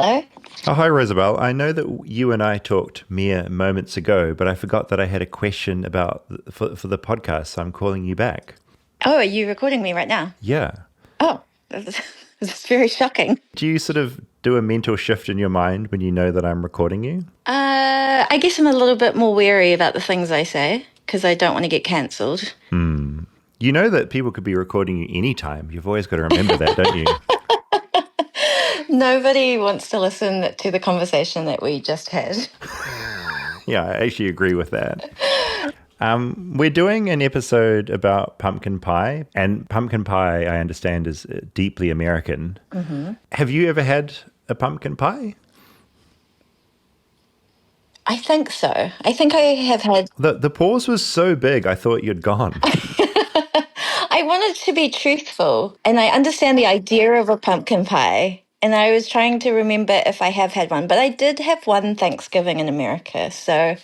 Hello? Oh, hi, Rosabel. I know that you and I talked mere moments ago, but I forgot that I had a question for the podcast, so I'm calling you back. Oh, are you recording me right now? Yeah. Oh, this is very shocking. Do you sort of do a mental shift in your mind when you know that I'm recording you? I guess I'm a little bit more wary about the things I say because I don't want to get cancelled. You know that people could be recording you anytime. You've always got to remember that, don't you? Nobody wants to listen to the conversation that we just had. Yeah, I actually agree with that. We're doing an episode about pumpkin pie, and pumpkin pie, I understand, is deeply American. Mm-hmm. Have you ever had a pumpkin pie? I think so. I think I have had... The pause was so big, I thought you'd gone. I wanted to be truthful, and I understand the idea of a pumpkin pie, and I was trying to remember if I have had one, but I did have one Thanksgiving in America, so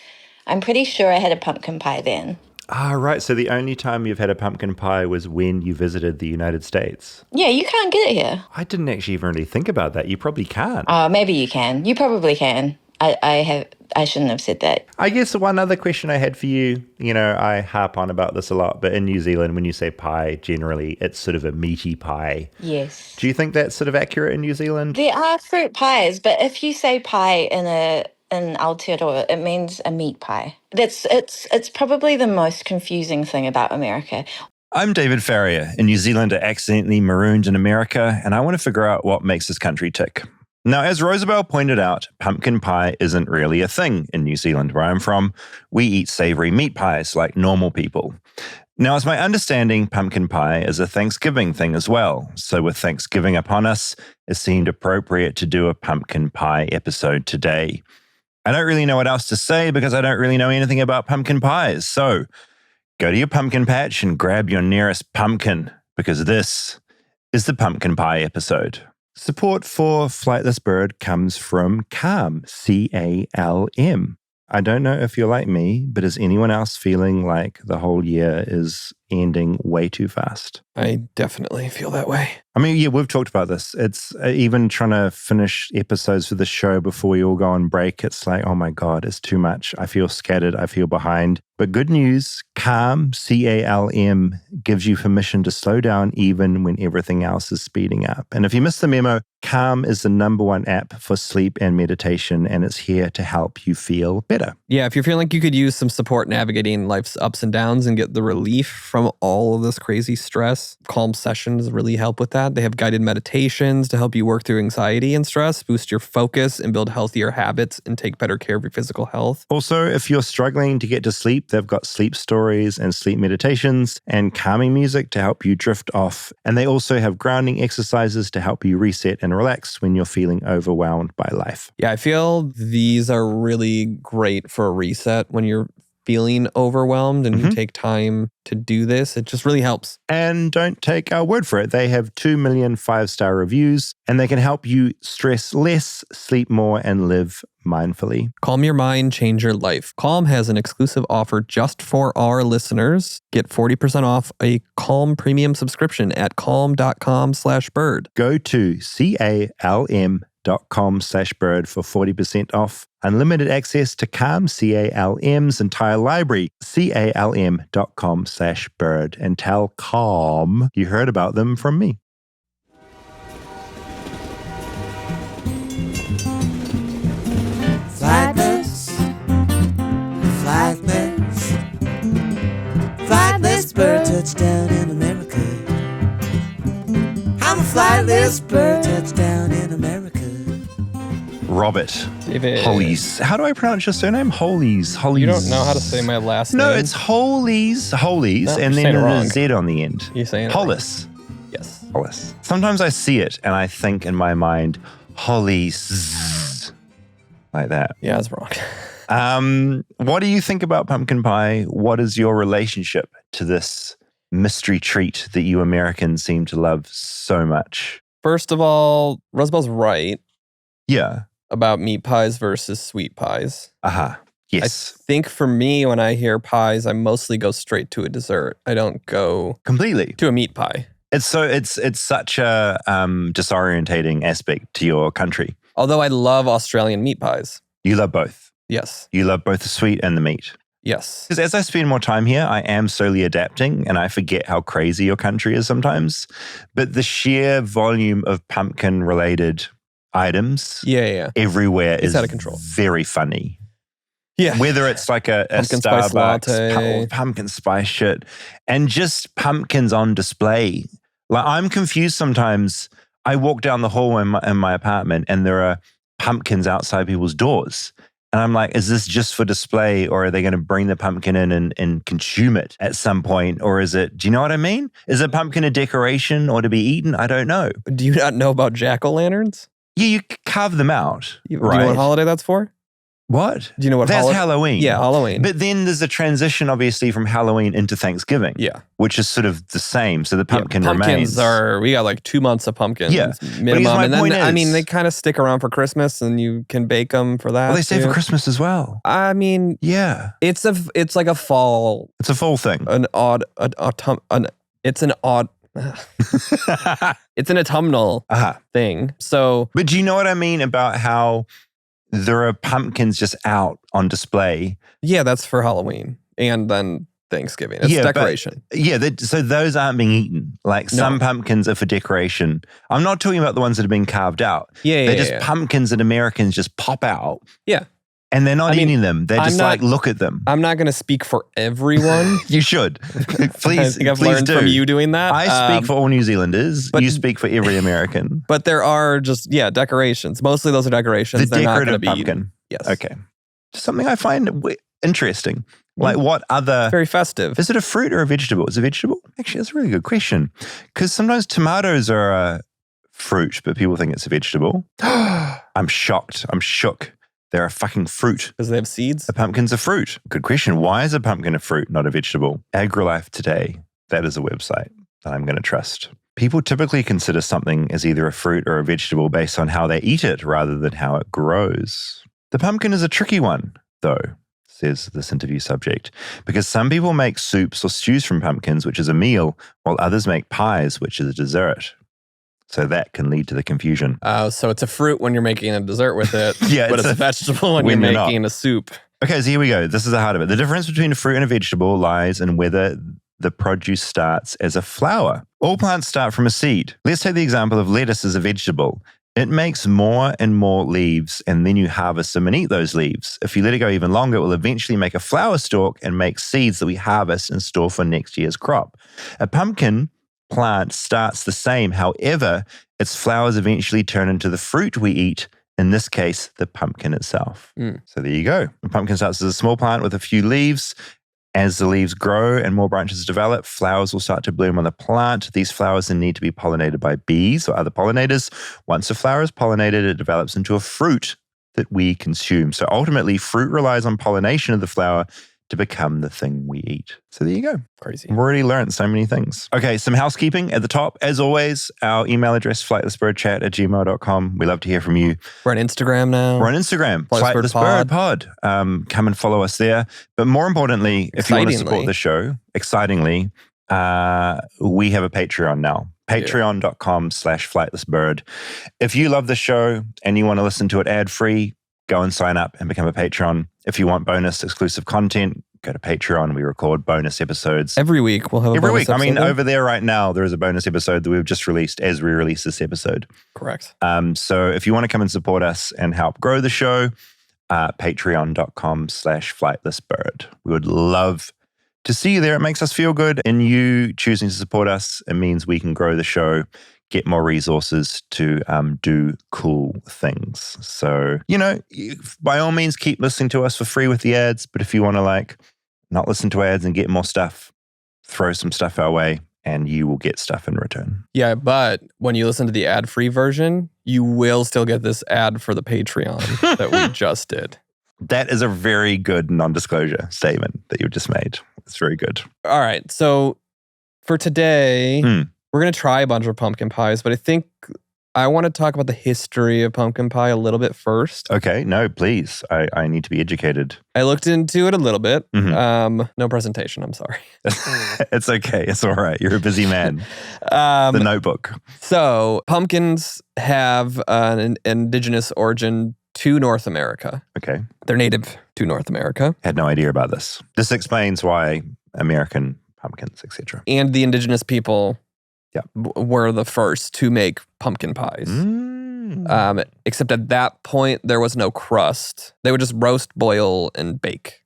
I'm pretty sure I had a pumpkin pie then. Ah, right. So the only time you've had a pumpkin pie was when you visited the United States. Yeah, you can't get it here. I didn't actually even really think about that. You probably can't. Maybe you can. You probably can. I shouldn't have said that. I guess one other question I had for you, I harp on about this a lot, but in New Zealand, when you say pie, generally it's sort of a meaty pie. Yes. Do you think that's sort of accurate in New Zealand? There are fruit pies, but if you say pie in Aotearoa, it means a meat pie. It's probably the most confusing thing about America. I'm David Farrier. In New Zealand, are accidentally marooned in America, and I want to figure out what makes this country tick. Now, as Rosabel pointed out, pumpkin pie isn't really a thing in New Zealand, where I'm from. We eat savory meat pies like normal people. Now, it's my understanding pumpkin pie is a Thanksgiving thing as well. So with Thanksgiving upon us, it seemed appropriate to do a pumpkin pie episode today. I don't really know what else to say because I don't really know anything about pumpkin pies. So go to your pumpkin patch and grab your nearest pumpkin, because this is the pumpkin pie episode. Support for Flightless Bird comes from Calm, C-A-L-M. I don't know if you're like me, but is anyone else feeling like the whole year is ending way too fast? I definitely feel that way. I mean, yeah, we've talked about this. It's even trying to finish episodes for the show before we all go on break. It's like, oh my God, it's too much. I feel scattered. I feel behind. But good news, Calm, C-A-L-M, gives you permission to slow down even when everything else is speeding up. And if you missed the memo, Calm is the #1 app for sleep and meditation, and it's here to help you feel better. Yeah, if you're feeling like you could use some support navigating life's ups and downs and get the relief from all of this crazy stress, Calm sessions really help with that. They have guided meditations to help you work through anxiety and stress, boost your focus, and build healthier habits and take better care of your physical health. Also, if you're struggling to get to sleep, they've got sleep stories and sleep meditations and calming music to help you drift off. And they also have grounding exercises to help you reset and relax when you're feeling overwhelmed by life. Yeah, I feel these are really great for a reset when you're feeling overwhelmed and you take time to do this. It just really helps. And don't take our word for it. They have 2 million 5-star reviews, and they can help you stress less, sleep more, and live mindfully. Calm your mind, change your life. Calm has an exclusive offer just for our listeners. Get 40% off a Calm premium subscription at calm.com/bird. Go to calm.com/bird for 40% off. Unlimited access to Calm, CALM's entire library, calm.com/bird. And tell Calm you heard about them from me. Flightless bird touchdown in America. I'm a flightless bird touchdown in America. Robert. David. Hollies. How do I pronounce your surname? Hollies. You don't know how to say my last name? No, it's Hollies. Hollies. No, and you're then saying it there's wrong. a Z on the end. You're saying it Hollis. wrong. Yes. Hollis. Sometimes I see it and I think in my mind, Hollies. Like that. Yeah, that's wrong. What do you think about pumpkin pie? What is your relationship to this mystery treat that you Americans seem to love so much? First of all, Rosabel's right Yeah. about meat pies versus sweet pies. Aha. Yes. I think for me, when I hear pies, I mostly go straight to a dessert. I don't go Completely. to a meat pie. It's such a disorientating aspect to your country. Although I love Australian meat pies. You love both. Yes. You love both the sweet and the meat. Yes. Because as I spend more time here, I am slowly adapting and I forget how crazy your country is sometimes. But the sheer volume of pumpkin-related items Yeah. everywhere It's is out of control. very funny. Yeah. Whether it's like a Pumpkin spice Starbucks latte. pumpkin spice shit and just pumpkins on display. Like I'm confused sometimes. I walk down the hall in my apartment and there are pumpkins outside people's doors. And I'm like, is this just for display or are they going to bring the pumpkin in and consume it at some point? Or is it, do you know what I mean? Is a pumpkin a decoration or to be eaten? I don't know. Do you not know about jack-o'-lanterns? Yeah, you carve them out. Do you right? know what holiday that's for? What? Do you know what That's holiday? Halloween. Yeah, Halloween. But then there's a transition, obviously, from Halloween into Thanksgiving. Yeah. Which is sort of the same. So the pumpkin pumpkins remains. we got like 2 months of pumpkins Yeah. minimum. my And then, point I mean, is- they kind of stick around for Christmas and you can bake them for that. Well, they say too. for Christmas as well. I mean, Yeah. it's like a fall, It's a full thing. it's an autumnal Uh-huh. thing. So But do you know what I mean about how there are pumpkins just out on display? yeah, that's for Halloween and then Thanksgiving. It's Yeah, but- decoration. Yeah, so those aren't being eaten. Like No. some pumpkins are for decoration. I'm not talking about the ones that have been carved out. Yeah, They're just pumpkins that Americans just pop out. Yeah. And they're not I mean, eating them. They're I'm just not- like, look at them. I'm not going to speak for everyone. You should. I Please, think I've please learned do. from you doing that. I speak for all New Zealanders. but- You speak for every American. But there are just, decorations. Mostly those are decorations. The They're not going to decorative be pumpkin. eaten. Yes. Okay. Something I find interesting. Like what other... Very festive. Is it a fruit or a vegetable? Is it a vegetable? Actually, that's a really good question. Because sometimes tomatoes are a fruit, but people think it's a vegetable. I'm shocked. I'm shook. They're a fucking fruit. Because they have seeds. A pumpkin's a fruit. Good question. Why is a pumpkin a fruit, not a vegetable? AgriLife Today. That is a website that I'm going to trust. People typically consider something as either a fruit or a vegetable based on how they eat it rather than how it grows. The pumpkin is a tricky one, though, says this interview subject, because some people make soups or stews from pumpkins, which is a meal, while others make pies, which is a dessert. So that can lead to the confusion. So it's a fruit when you're making a dessert with it. Yeah, but it's it's a a- vegetable when when you're you're not. making a soup. Okay, so here we go. This is the heart of it. The difference between a fruit and a vegetable lies in whether the produce starts as a flower. All plants start from a seed. Let's take the example of lettuce as a vegetable. It makes more and more leaves, and then you harvest them and eat those leaves. If you let it go even longer, it will eventually make a flower stalk and make seeds that we harvest and store for next year's crop. A pumpkin plant starts the same. However, its flowers eventually turn into the fruit we eat, in this case, the pumpkin itself. So there you go. The pumpkin starts as a small plant with a few leaves. As the leaves grow and more branches develop, flowers will start to bloom on the plant. These flowers then need to be pollinated by bees or other pollinators. Once a flower is pollinated, it develops into a fruit that we consume. So ultimately, fruit relies on pollination of the flower to become the thing we eat. So there you go. Crazy. We've already learned so many things. Okay, some housekeeping at the top. As always, our email address, flightlessbirdchat@gmail.com. We love to hear from you. We're on Instagram now. We're on Instagram, Flightless Bird Flightless Bird Pod. Come and follow us there. But more importantly, if you want to support Excitingly. the show, excitingly, we have a Patreon now. Patreon.com/flightlessbird. If you love the show and you want to listen to it ad-free, go and sign up and become a patron. If you want bonus exclusive content, go to Patreon. We record bonus episodes Every week we'll have a every bonus week. I mean, episode. over there right now, there is a bonus episode that we've just released as we release this episode. Correct. So if you want to come and support us and help grow the show, patreon.com/flightlessbird. We would love to see you there. It makes us feel good. And you choosing to support us, it means we can grow the show, get more resources to do cool things. So, by all means, keep listening to us for free with the ads. But if you want to not listen to ads and get more stuff, throw some stuff our way and you will get stuff in return. Yeah, but when you listen to the ad-free version, you will still get this ad for the Patreon that we just did. That is a very good non-disclosure statement that you just made. It's very good. All right, so for today, Hmm. we're going to try a bunch of pumpkin pies, but I think I want to talk about the history of pumpkin pie a little bit first. Okay, no, please. I need to be educated. I looked into it a little bit. Mhm. No presentation, I'm sorry. It's okay. It's all right. You're a busy man. Um, The Notebook. So pumpkins have an indigenous origin to North America. Okay. They're native to North America. Had no idea about this. This explains why American pumpkins, etc. And the indigenous people Yeah. were the first to make pumpkin pies. Except at that point, there was no crust. They would just roast, boil, and bake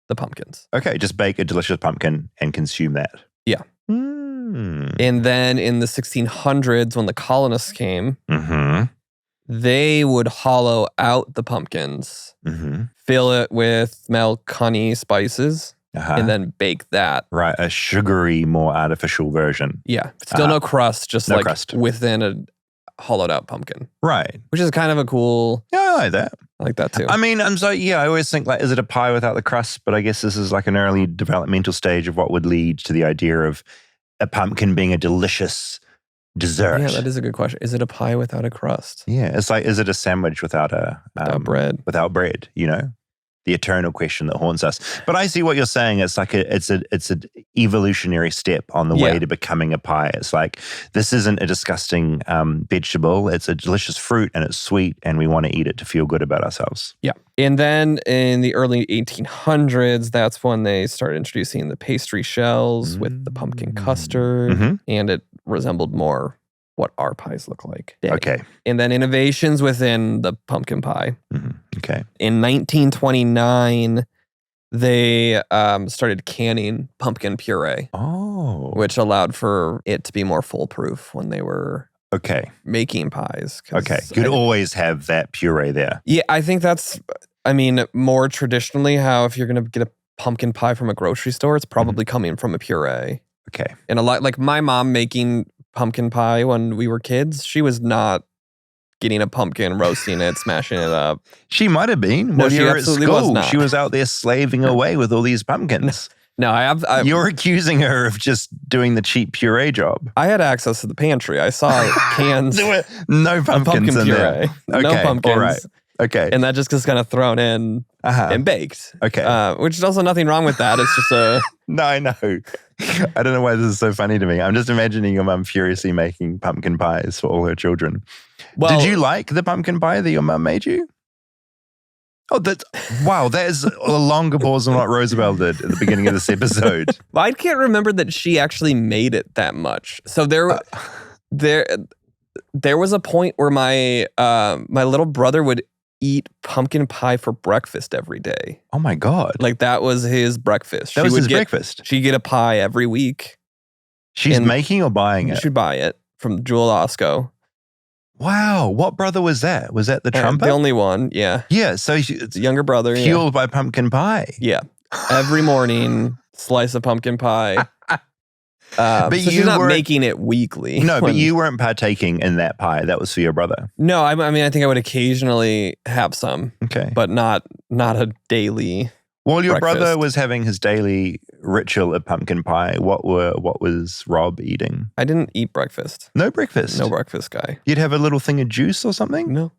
the pumpkins. Okay, just bake a delicious pumpkin and consume that. Yeah. And then in the 1600s, when the colonists came, they would hollow out the pumpkins, fill it with milk, honey, spices, and then bake that. Right, a sugary, more artificial version. Yeah. Still no crust, just No like crust. within a hollowed out pumpkin. Right. Which is kind of a cool. Yeah, I like that. I like that too. I mean, I always think like, is it a pie without the crust? But I guess this is like an early developmental stage of what would lead to the idea of a pumpkin being a delicious dessert. Yeah, that is a good question. Is it a pie without a crust? Yeah, it's like, is it a sandwich without bread? Without bread, you know? The eternal question that haunts us. But I see what you're saying. It's like it's an evolutionary step on the way to becoming a pie. It's like, this isn't a disgusting vegetable. It's a delicious fruit and it's sweet and we want to eat it to feel good about ourselves. Yeah. And then in the early 1800s, that's when they started introducing the pastry shells with the pumpkin custard, and it resembled more what our pies look like today. Okay. And then innovations within the pumpkin pie. Okay. In 1929, they started canning pumpkin puree. Oh. Which allowed for it to be more foolproof when they were making pies. Okay. You'd always have that puree there. Yeah, I think that's, more traditionally how if you're going to get a pumpkin pie from a grocery store, it's probably coming from a puree. Okay. And a lot, like my mom making pumpkin pie when we were kids, she was not getting a pumpkin, roasting it, smashing it up. She might have been. No, When she you were at absolutely school, was not. she was out there slaving away with all these pumpkins. No, I You're accusing her of just doing the cheap puree job. I had access to the pantry. I saw cans. There were no pumpkins pumpkin in puree. there. No Okay, pumpkins. all right. Okay. And that just gets kind of thrown in and baked. Okay. Which is also nothing wrong with that. It's just a... No, I know. I don't know why this is so funny to me. I'm just imagining your mum furiously making pumpkin pies for all her children. Well, did you like the pumpkin pie that your mum made you? Oh, wow, that is a longer pause than what Rosabel did at the beginning of this episode. I can't remember that she actually made it that much. So there was a point where my little brother would eat pumpkin pie for breakfast every day. Oh my God. Like that was his breakfast. That was his breakfast? She'd get a pie every week. She's making or buying it? She'd buy it from Jewel Osco. Wow. What brother was that? Was that the trumpet? The only one, yeah. Yeah, so it's younger brother. Fueled by pumpkin pie. Yeah. Every morning, slice of pumpkin pie. But so she's not making it weekly. No, but you weren't partaking in that pie. That was for your brother. No, I think I would occasionally have some. Okay. But not a daily While your breakfast. brother was having his daily ritual of pumpkin pie, what was Rob eating? I didn't eat breakfast. No breakfast? No breakfast guy. You'd have a little thing of juice or something? No.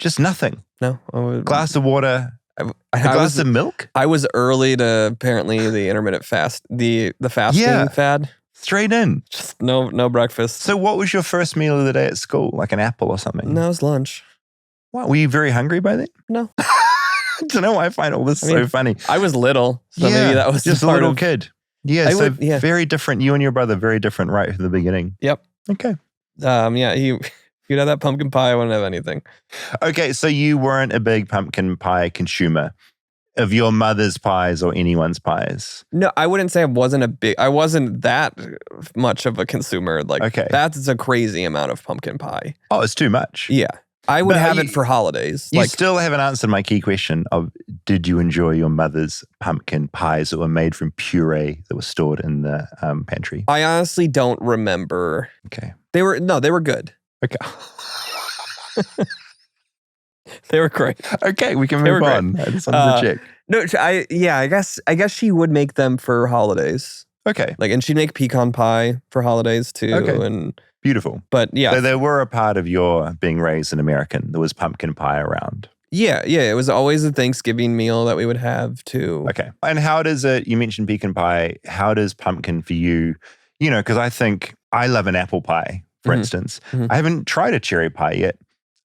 Just nothing? No. Glass of water? A glass of milk? I was early to apparently the intermittent fast, the fasting fad. Straight in. Just no breakfast. So what was your first meal of the day at school? Like an apple or something? No, it was lunch. Wow, were you very hungry by then? No. I don't know why I find all this so funny. I was little, so maybe that was just a part little of, kid. Yeah, very different. You and your brother, very different right from the beginning. Yep. Okay. You'd have that pumpkin pie, I wouldn't have anything. Okay, so you weren't a big pumpkin pie consumer of your mother's pies or anyone's pies? No, I wouldn't say I wasn't that much of a consumer. Like, that's a crazy amount of pumpkin pie. Oh, it's too much. Yeah. I would have it for holidays. You still haven't answered my key question of, did you enjoy your mother's pumpkin pies that were made from puree that was stored in the pantry? I honestly don't remember. Okay. They were good. Okay. They were great. Okay, we can move on. I just wanted to check. No, I guess she would make them for holidays. Okay. And she'd make pecan pie for holidays too. Okay. And Beautiful. But yeah. So there were a part of your being raised an American. There was pumpkin pie around. Yeah. It was always a Thanksgiving meal that we would have too. Okay. And how does it, you mentioned pecan pie, how does pumpkin for you, because I think I love an apple pie, for instance. I haven't tried a cherry pie yet.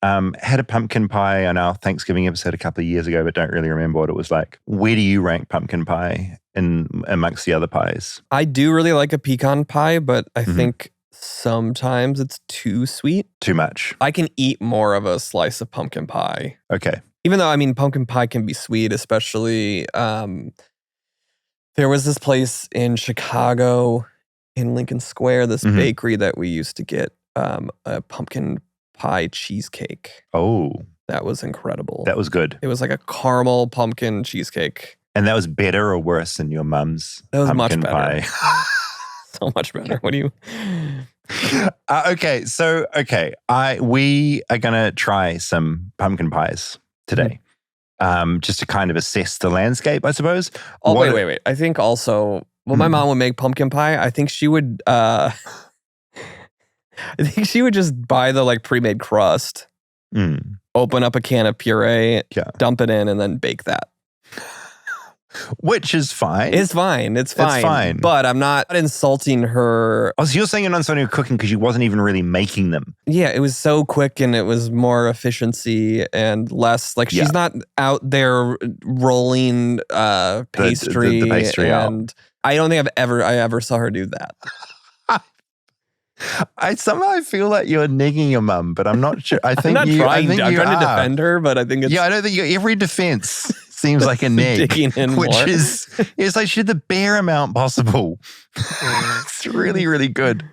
Had a pumpkin pie on our Thanksgiving episode a couple of years ago, but don't really remember what it was like. Where do you rank pumpkin pie amongst the other pies? I do really like a pecan pie, but I think sometimes it's too sweet. Too much. I can eat more of a slice of pumpkin pie. Okay. Even though, pumpkin pie can be sweet, especially there was this place in Chicago in Lincoln Square, this bakery that we used to get a pumpkin pie cheesecake. Oh. That was incredible. That was good. It was like a caramel pumpkin cheesecake. And that was better or worse than your mum's That was pumpkin much better. pie? So much better. What do you... Okay. So, we are going to try some pumpkin pies today. Just to kind of assess the landscape, I suppose. Oh, wait. I think also, my mom would make pumpkin pie, I think she would... I think she would just buy the pre-made crust, open up a can of puree, dump it in, and then bake that. Which is fine. It's fine. It's fine. But I'm not insulting her. Oh, so you're saying you're not insulting her cooking because she wasn't even really making them. Yeah, it was so quick and it was more efficiency and less, she's not out there rolling pastry. The pastry and I don't think I ever saw her do that. I somehow feel like you're negging your mum, but I'm not sure. I think I'm trying to defend her, but I think it's... Yeah, I don't think every defense seems like a neg. Digging in which more. It's like she did the bare amount possible. It's really, really good.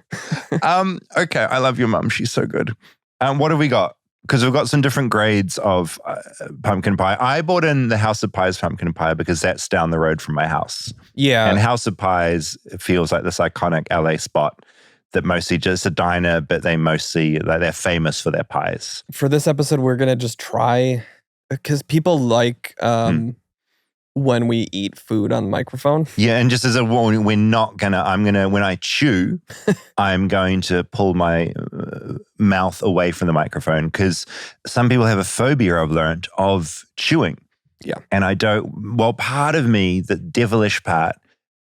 Okay, I love your mum. She's so good. What have we got? Because we've got some different grades of pumpkin pie. I bought in the House of Pies pumpkin pie because that's down the road from my house. Yeah. And House of Pies feels like this iconic LA spot that mostly just a diner, but they're famous for their pies. For this episode, we're going to just try, because people like when we eat food on the microphone. Yeah, and just as a warning, when I chew, I'm going to pull my mouth away from the microphone because some people have a phobia, I've learned, of chewing. Yeah. And part of me, the devilish part,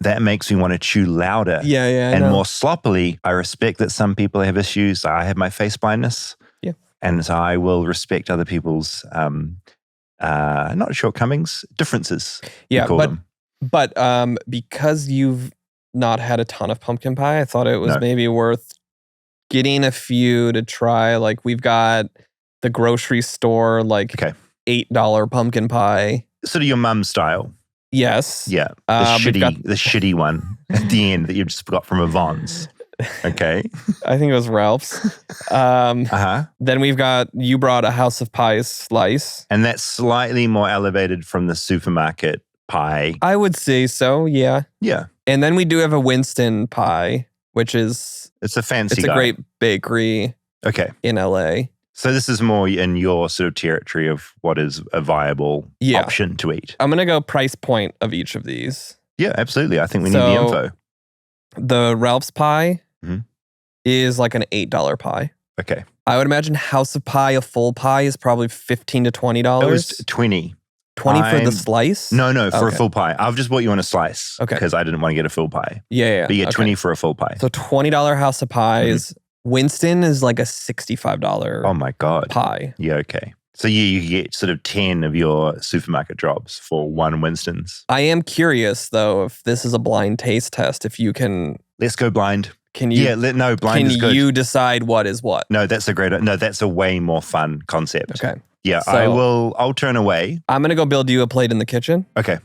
that makes me want to chew louder and more sloppily. I respect that some people have issues. I have my face blindness. Yeah. And so I will respect other people's not shortcomings, differences. Yeah, but because you've not had a ton of pumpkin pie, I thought it was maybe worth getting a few to try. We've got the grocery store, $8 pumpkin pie. Sort of your mum style. Yes. Yeah. The shitty one at the end that you just got from Yvonne's. Okay. I think it was Ralph's. Then you brought a House of Pies slice. And that's slightly more elevated from the supermarket pie. I would say so, yeah. Yeah. And then we do have a Winston pie, which is... It's a fancy It's a great bakery in LA. So this is more in your sort of territory of what is a viable option to eat. I'm going to go price point of each of these. Yeah, absolutely. I think we need the info. The Ralph's pie is like an $8 pie. Okay. I would imagine House of Pie, a full pie, is probably $15 to $20. It was 20. 20 for the slice? No, for a full pie. I've just bought you on a slice. Okay. Because I didn't want to get a full pie. Yeah. But you get 20 for a full pie. So $20 House of Pies. Winston is like a $65 oh my God. pie. Yeah, okay. So you get sort of 10 of your supermarket drops for one Winston's. I am curious, though, if this is a blind taste test, if you can... Let's go blind. Can you? Yeah, blind is good. Can you decide what is what? No, that's a way more fun concept. Okay. Yeah, So- I'll turn away. I'm going to go build you a plate in the kitchen. Okay.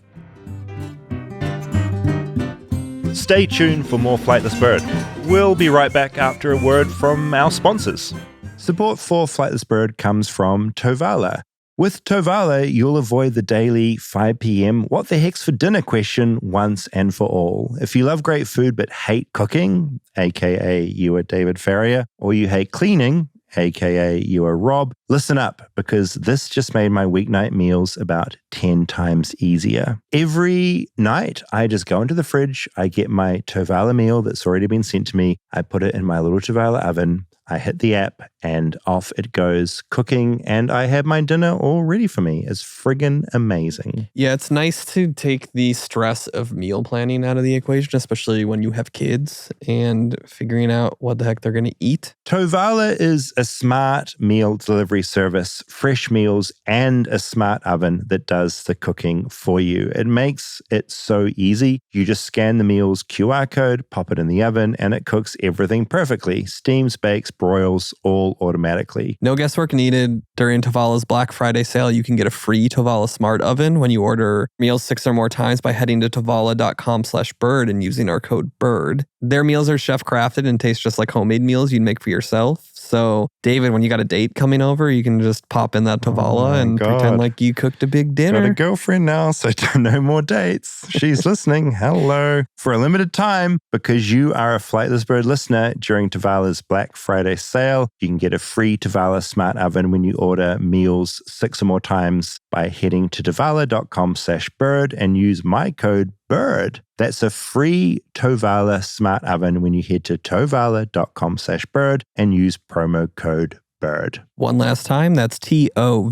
Stay tuned for more Flightless Bird. We'll be right back after a word from our sponsors. Support for Flightless Bird comes from Tovala. With Tovala, you'll avoid the daily 5 p.m. what the heck's for dinner question once and for all. If you love great food but hate cooking, aka you are David Farrier, or you hate cleaning, aka you are Rob, Listen up, because this just made my weeknight meals about 10 times easier. Every night, I just go into the fridge, I get my Tovala meal that's already been sent to me, I put it in my little Tovala oven, I hit the app, and off it goes cooking, and I have my dinner all ready for me. It's friggin' amazing. Yeah, it's nice to take the stress of meal planning out of the equation, especially when you have kids and figuring out what the heck they're going to eat. Tovala is a smart meal delivery service, fresh meals, and a smart oven that does the cooking for you. It makes it so easy. You just scan the meal's QR code, pop it in the oven, and it cooks everything perfectly. Steams, bakes, broils, all automatically. No guesswork needed. During Tovala's Black Friday sale, you can get a free Tovala Smart Oven when you order meals 6 or more times by heading to tovala.com/bird and using our code BIRD. Their meals are chef crafted and taste just like homemade meals you'd make for yourself. So, David, when you got a date coming over, you can just pop in that Tovala and pretend like you cooked a big dinner. Got a girlfriend now, so no more dates. She's listening. Hello. For a limited time, because you are a Flightless Bird listener during Tovala's Black Friday sale, you can get a free Tovala Smart Oven when you order meals 6 or more times by heading to tovala.com/bird and use my code BIRD. That's a free Tovala Smart Oven when you head to tovala.com/bird and use promo code BIRD. One last time, that's tovala.com,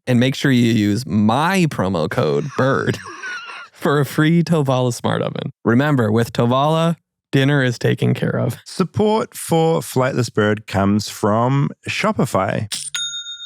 and make sure you use my promo code BIRD for a free Tovala Smart Oven. Remember, with Tovala, dinner is taken care of. Support for Flightless Bird comes from Shopify.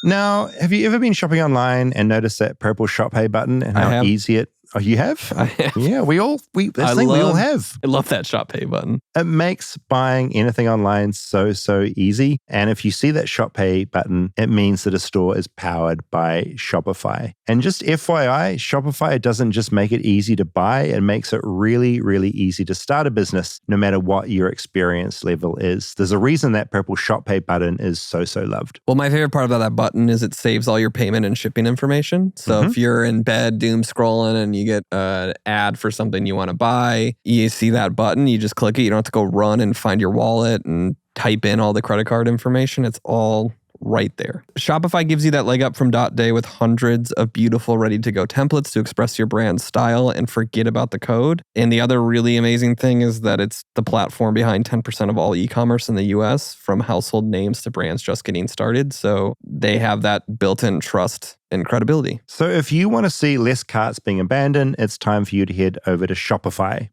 Now, have you ever been shopping online and noticed that purple Shop Pay button and how easy it... Oh, you have? I have. Yeah, we all have. I love that Shop Pay button. It makes buying anything online so easy. And if you see that Shop Pay button, it means that a store is powered by Shopify. And just FYI, Shopify doesn't just make it easy to buy, it makes it really, really easy to start a business, no matter what your experience level is. There's a reason that purple Shop Pay button is so loved. Well, my favorite part about that button is it saves all your payment and shipping information. So if you're in bed doom scrolling and you get an ad for something you want to buy, you see that button, you just click it. You don't have to go run and find your wallet and type in all the credit card information. It's all right there. Shopify gives you that leg up from .day with hundreds of beautiful ready-to-go templates to express your brand's style and forget about the code. And the other really amazing thing is that it's the platform behind 10% of all e-commerce in the US, from household names to brands just getting started. So they have that built-in trust and credibility. So if you want to see less carts being abandoned, it's time for you to head over to Shopify.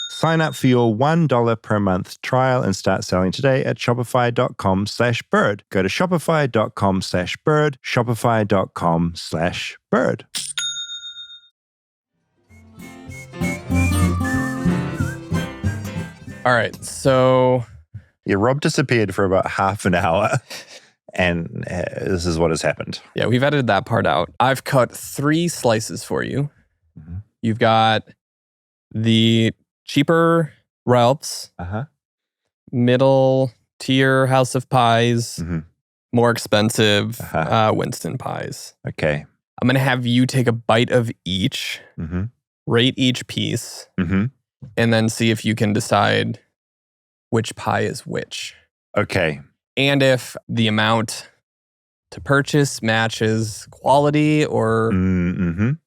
Sign up for your $1 per month trial and start selling today at shopify.com/bird. Go to shopify.com/bird, shopify.com/bird. All right, so... Yeah, Rob disappeared for about half an hour, and this is what has happened. Yeah, we've edited that part out. I've cut 3 slices for you. Mm-hmm. You've got the cheaper Ralphs, middle tier House of Pies, more expensive Winston Pies. Okay. I'm going to have you take a bite of each, rate each piece, and then see if you can decide which pie is which. Okay. And if the amount to purchase matches quality or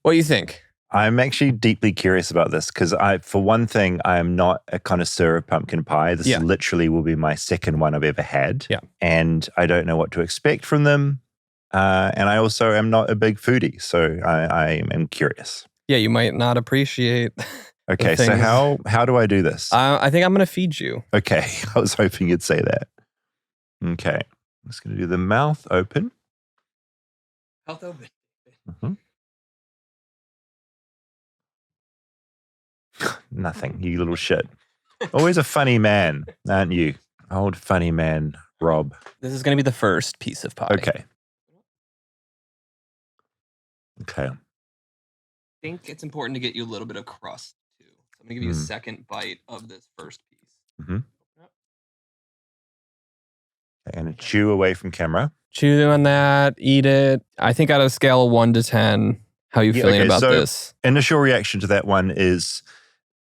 what do you think? I'm actually deeply curious about this because for one thing, I am not a connoisseur of pumpkin pie. This literally will be my second one I've ever had. Yeah. And I don't know what to expect from them. And I also am not a big foodie, so I am curious. Yeah, you might not appreciate. Okay, so how do I do this? I think I'm going to feed you. Okay, I was hoping you'd say that. Okay, I'm just going to do the mouth open. Mouth open. Nothing, you little shit. Always a funny man, aren't you? Old funny man, Rob. This is going to be the first piece of pie. Okay. I think it's important to get you a little bit of crust, too. So I'm going to give you a second bite of this first piece. I'm going to chew away from camera. Chew on that, eat it. I think out of a scale of 1 to 10, how are you feeling about this? Initial reaction to that one is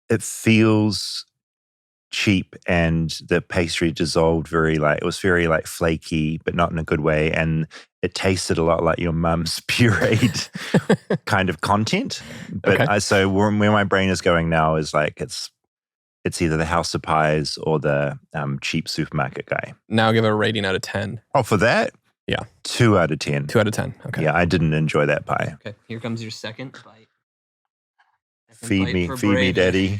it feels cheap, and the pastry dissolved it was very like flaky, but not in a good way. And it tasted a lot like your mum's pureed kind of content. But Okay. so where my brain is going now is like, it's either the House of Pies or the cheap supermarket guy. Now give it a rating out of 10. Oh, for that? Yeah. 2 out of 10. 2 out of 10. Okay. Yeah, I didn't enjoy that pie. Okay. Here comes your second bite. Feed me, daddy.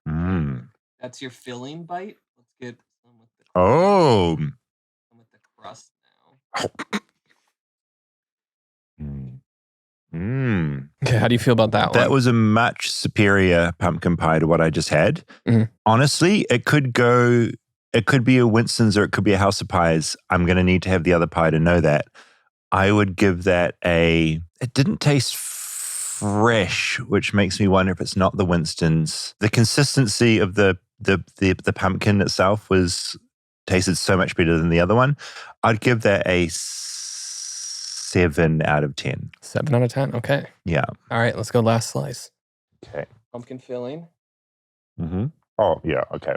Mm. That's your filling bite. Let's get some with the crust now. Okay, how do you feel about that one? That was a much superior pumpkin pie to what I just had. Mhm. Honestly, it could be a Winston's or it could be a House of Pies. I'm going to need to have the other pie to know that. I would give that it didn't taste fresh, which makes me wonder if it's not the Winston's. The consistency of the pumpkin itself tasted so much better than the other one. I'd give that a 7 out of 10. 7 out of 10. Okay. Yeah. All right, let's go last slice. Okay. Pumpkin filling, Mm-hmm. Oh, yeah. Okay.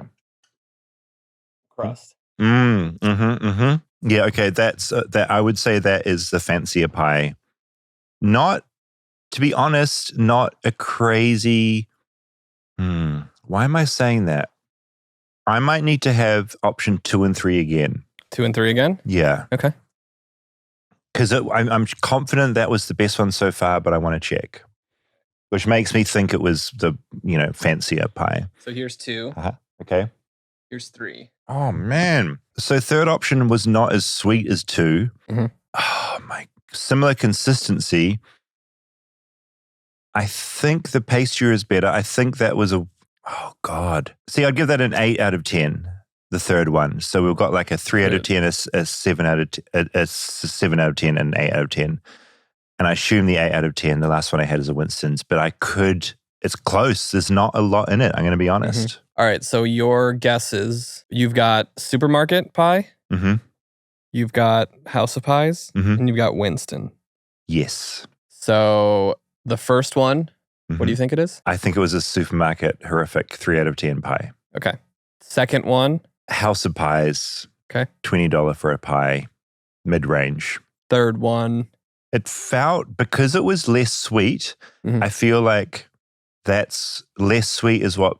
crust. Yeah. Okay. That's that. I would say that is the fancier pie. Not, to be honest, not a crazy. Why am I saying that? I might need to have option 2 and 3 again. 2 and 3 again? Yeah. Okay. Because I'm confident that was the best one so far, but I want to check. Which makes me think it was the, fancier pie. So here's 2. Okay. Here's 3. Oh, man. So third option was not as sweet as 2. Mhm. Oh, my. Similar consistency. I think the pastry is better. I think that was oh, God. See, I'd give that an 8 out of 10, the third one. So we've got like a 3 out of 10, a 7 out of 7 out of 10, and an 8 out of 10. And I assume the 8 out of 10, the last one I had is a Winston's, but it's close. There's not a lot in it. I'm going to be honest. Mm-hmm. All right. So your guesses, you've got supermarket pie, Mm-hmm. you've got House of Pies, Mhm. and you've got Winston. Yes. So the first one, what Mhm. do you think it is? I think it was a supermarket horrific 3 out of 10 pie. Okay. Second one, House of Pies. Okay. $20 for a pie, mid-range. third one. It felt, because it was less sweet, Mhm. I feel like that's less sweet is what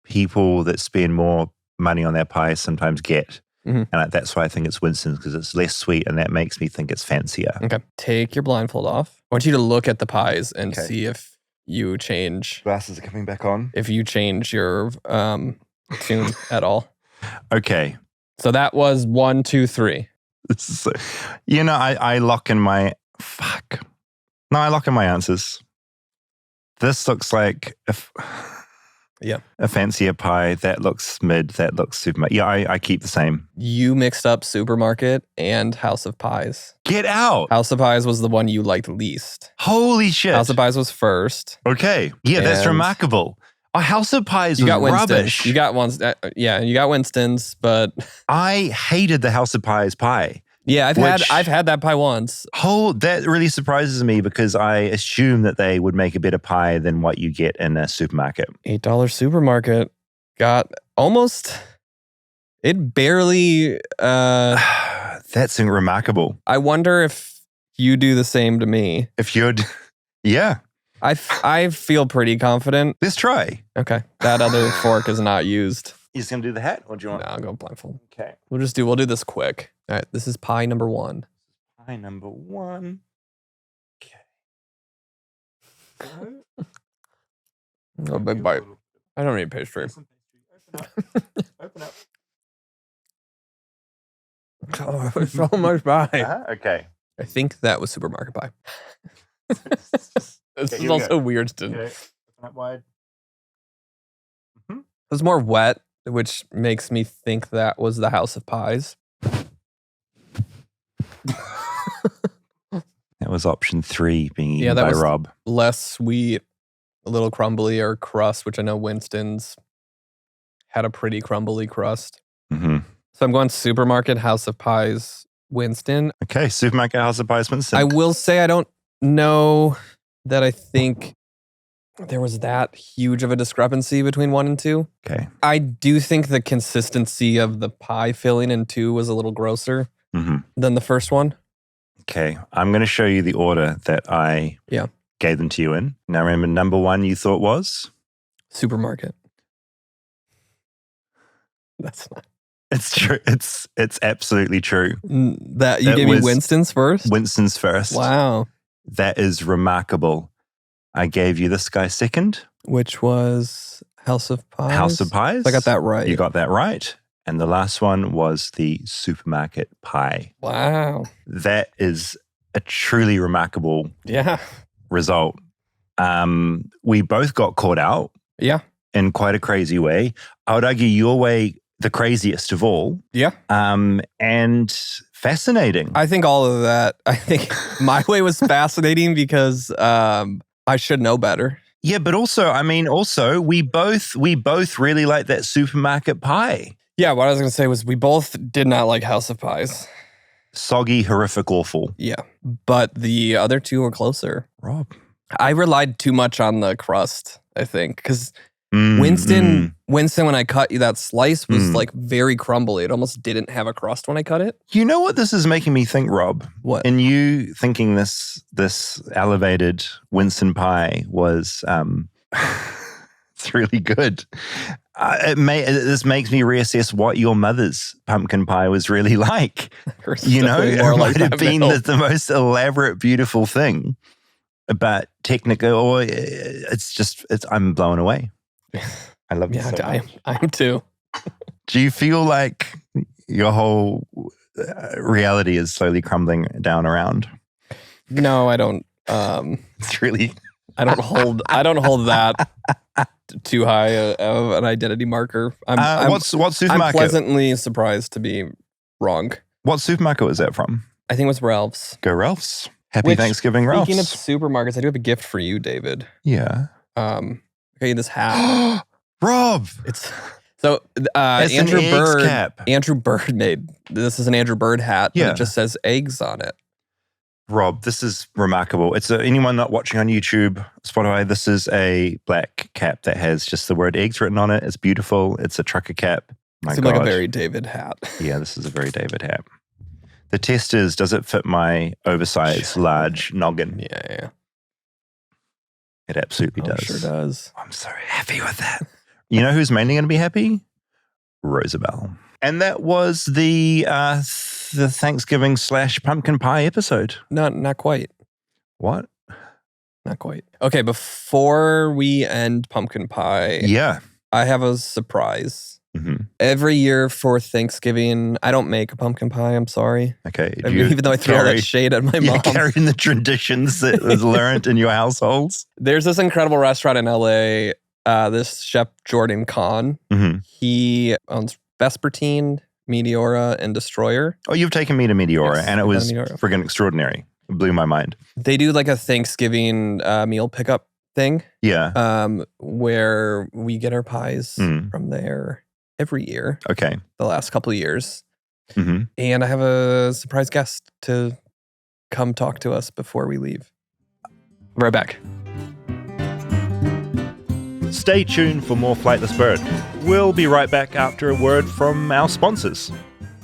people that spend more money on their pies sometimes get. Mhm. And that's why I think it's Winston's, because it's less sweet, and that makes me think it's fancier. Okay. Take your blindfold off. I want you to look at the pies and Okay. see if you change Glasses are coming back on. your tune at all. Okay. So that was 1, 2, 3. This is I lock in my I lock in my answers. This looks like a fancier pie. That looks mid. That looks super. Yeah, I keep the same. You mixed up supermarket and House of Pies. Get out! House of Pies was the one you liked least. Holy shit! House of Pies was first. Okay, yeah, that's And- remarkable. A House of Pies You was got Winston's. rubbish. You got ones. You got Winston's, but I hated the House of Pies pie. yeah, I've Which- had that pie once. That really surprises me, because I assume that they would make a better pie than what you get in a supermarket. $8 supermarket got almost. It barely. That's remarkable. I wonder if you do the same to me. If you'd, yeah, I feel pretty confident. let's try. Okay, that other fork is not used. You just gonna do the hat, or do you No, want? I'll go blindfold. Okay. We'll do this quick. All right, this is pie number 1. Pie number 1. Okay. Oh, big bite. I don't need pastry. Open up. Open up. Oh, so much pie. Okay. I think that was supermarket pie. This Okay, is here we also weird. Okay. Open up wide. It was more wet, which makes me think that was the House of Pies. That was option 3 being eaten Yeah, that by was- Rob. Less sweet, a little crumbly or crust, which I know Winston's had a pretty crumbly crust. Mm-hmm. So I'm going supermarket, House of Pies, Winston. Okay, supermarket House of Pies, Winston. I will say I don't know that I think there was that huge of a discrepancy between 1 and 2. Okay. I do think the consistency of the pie filling in 2 was a little grosser than the first one. Okay. I'm going to show you the order that I gave them to you in. Now, remember, number 1 you thought was? Supermarket. That's not. It's true. It's absolutely true. That you gave me Winston's first? Winston's first. Wow. That is remarkable. I gave you this guy second. Which was House of Pies? House of Pies. I got that right. You got that right. And the last one was the supermarket pie. Wow. That is a truly remarkable result. We both got caught out. Yeah. In quite a crazy way. I would argue your way the craziest of all. Yeah. And fascinating. I think all of that. I think my way was fascinating because I should know better. Yeah, but also, we both really like that supermarket pie. Yeah, what I was going to say was we both did not like House of Pies. Soggy, horrific, awful. Yeah, but the other 2 were closer. Rob. I relied too much on the crust, I think, because Winston, when I cut you that slice was like very crumbly. It almost didn't have a crust when I cut it. You know what this is making me think, Rob? What? And you thinking this elevated Winston pie was it's really good. This makes me reassess what your mother's pumpkin pie was really like. It might have been the most elaborate, beautiful thing, but technically, I'm blown away. I love it so much. I am too. Do you feel like your whole reality is slowly crumbling down around? No, I don't. It's really. I don't hold that too high of an identity marker. What supermarket? I'm pleasantly surprised to be wrong. What supermarket was that from? I think it was Ralph's. Go Ralph's. Happy Thanksgiving, Ralph's. Speaking of supermarkets, I do have a gift for you, David. Yeah. Okay, this hat. Rob! It's Andrew Bird. Cap. Andrew Bird made this is an Andrew Bird hat. Yeah. It just says eggs on it. Rob, this is remarkable. It's anyone not watching on YouTube, Spotify, this is a black cap that has just the word eggs written on it. It's beautiful. It's a trucker cap. Seems like a very David hat. Yeah, this is a very David hat. The test is, does it fit my oversized, large noggin? Yeah. It absolutely does. It sure does. I'm so happy with that. You know who's mainly going to be happy? Rosabel. And that was the Thanksgiving / pumpkin pie episode. Not quite. What? Not quite. Okay, before we end pumpkin pie, I have a surprise. Mm-hmm. Every year for Thanksgiving, I don't make a pumpkin pie. I'm sorry. Okay. Even though I throw all that shade at my mom. Carrying the traditions that was learned in your households. There's this incredible restaurant in LA. This chef Jordan Kahn. Mm-hmm. He owns Vespertine, Meteora, and Destroyer. Oh, you've taken me to Meteora, and it was friggin' extraordinary. It blew my mind. They do like a Thanksgiving meal pickup thing. Yeah. Where we get our pies from there every year. Okay. The last couple of years. Mm-hmm. And I have a surprise guest to come talk to us before we leave. Right back. Stay tuned for more Flightless Bird. We'll be right back after a word from our sponsors.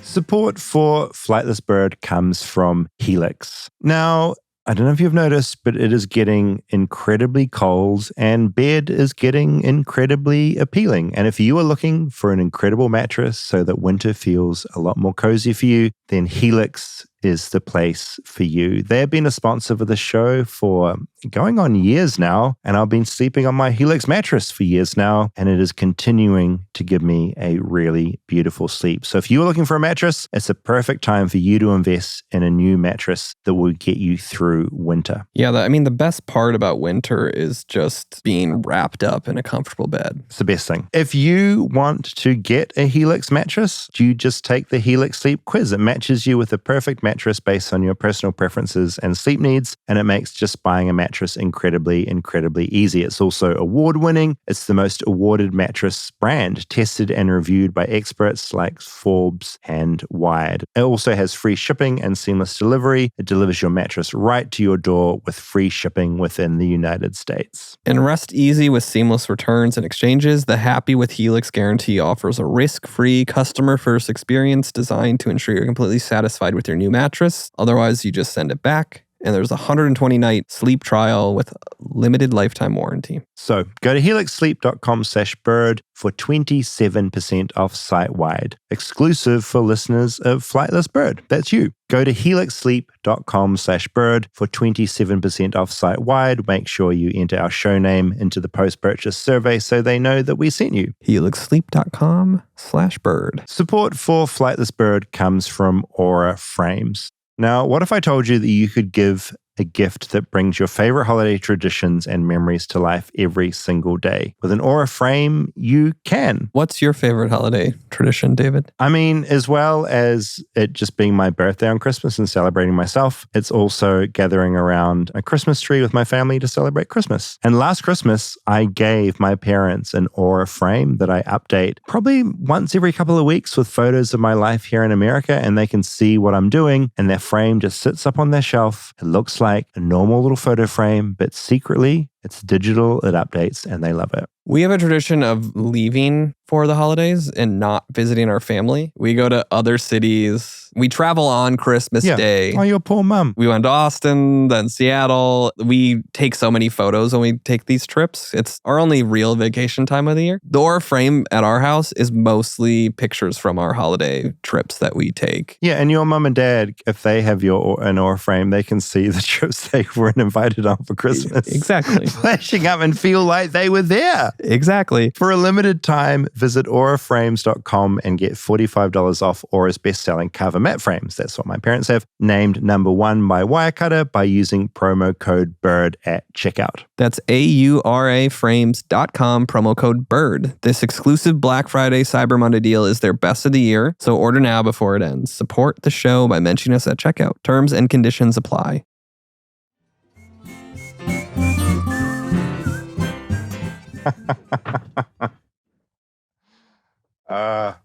Support for Flightless Bird comes from Helix. Now, I don't know if you've noticed, but it is getting incredibly cold and bed is getting incredibly appealing. And if you are looking for an incredible mattress so that winter feels a lot more cozy for you, then Helix is the place for you. They've been a sponsor of the show for going on years now, and I've been sleeping on my Helix mattress for years now, and it is continuing to give me a really beautiful sleep. So if you're looking for a mattress, it's a perfect time for you to invest in a new mattress that will get you through winter. Yeah, the best part about winter is just being wrapped up in a comfortable bed. It's the best thing. If you want to get a Helix mattress, you just take the Helix Sleep Quiz. It matches you with the perfect mattress mattress based on your personal preferences and sleep needs, and it makes just buying a mattress incredibly, incredibly easy. It's also award-winning. It's the most awarded mattress brand, tested and reviewed by experts like Forbes and Wired. It also has free shipping and seamless delivery. It delivers your mattress right to your door with free shipping within the United States. And rest easy with seamless returns and exchanges. The Happy with Helix guarantee offers a risk-free, customer-first experience designed to ensure you're completely satisfied with your new mattress. Otherwise, you just send it back. And there's a 120-night sleep trial with limited lifetime warranty. So go to helixsleep.com/bird for 27% off site-wide, exclusive for listeners of Flightless Bird. That's you. Go to helixsleep.com/bird for 27% off site-wide. Make sure you enter our show name into the post-purchase survey so they know that we sent you. helixsleep.com/bird. Support for Flightless Bird comes from Aura Frames. Now, what if I told you that you could give a gift that brings your favorite holiday traditions and memories to life every single day? With an Aura frame, you can. What's your favorite holiday tradition, David? I mean, as well as it just being my birthday on Christmas and celebrating myself, it's also gathering around a Christmas tree with my family to celebrate Christmas. And last Christmas, I gave my parents an Aura frame that I update probably once every couple of weeks with photos of my life here in America, and they can see what I'm doing. And their frame just sits up on their shelf. It looks like a normal little photo frame, but secretly it's digital, it updates, and they love it. We have a tradition of leaving for the holidays and not visiting our family. We go to other cities. We travel on Christmas Day. Oh, your poor mum. We went to Austin, then Seattle. We take so many photos when we take these trips. It's our only real vacation time of the year. The Aura frame at our house is mostly pictures from our holiday trips that we take. Yeah, and your mum and dad, if they have an Aura frame, they can see the trips they weren't invited on for Christmas. Exactly. Flashing up and feel like they were there. Exactly. For a limited time, visit auraframes.com and get $45 off Aura's best-selling cover mat frames. That's what my parents have. Named #1 by Wirecutter by using promo code BIRD at checkout. That's auraframes.com, promo code BIRD. This exclusive Black Friday Cyber Monday deal is their best of the year, so order now before it ends. Support the show by mentioning us at checkout. Terms and conditions apply.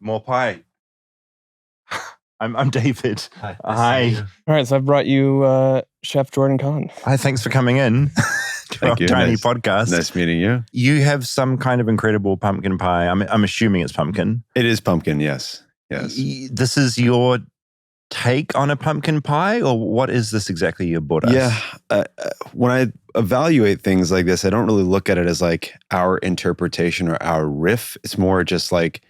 More pie. I'm David. Hi. Hi. All right, so I've brought you Chef Jordan Kahn. Hi, thanks for coming in to our tiny podcast. Nice meeting you. You have some kind of incredible pumpkin pie. I'm assuming it's pumpkin. It is pumpkin, yes. Yes. This is your take on a pumpkin pie, or what is this exactly you brought us? Yeah. When I evaluate things like this, I don't really look at it as like our interpretation or our riff. It's more just like,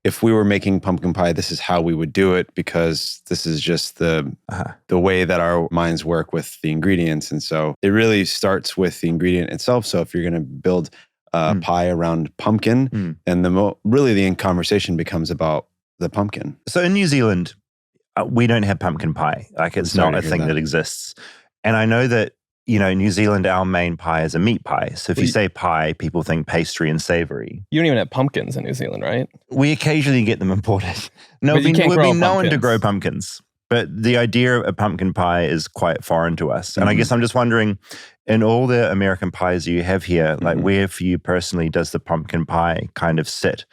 if we were making pumpkin pie, this is how we would do it, because this is just the way that our minds work with the ingredients. And so it really starts with the ingredient itself. So if you're going to build a pie around pumpkin, then really the conversation becomes about the pumpkin. So in New Zealand, we don't have pumpkin pie. Like, it's not a thing that exists. And I know that, in New Zealand, our main pie is a meat pie. So if you say pie, people think pastry and savory. You don't even have pumpkins in New Zealand, right? We occasionally get them imported. No, we've been known to grow pumpkins. But the idea of a pumpkin pie is quite foreign to us. And I guess I'm just wondering, in all the American pies you have here, like where for you personally does the pumpkin pie kind of sit?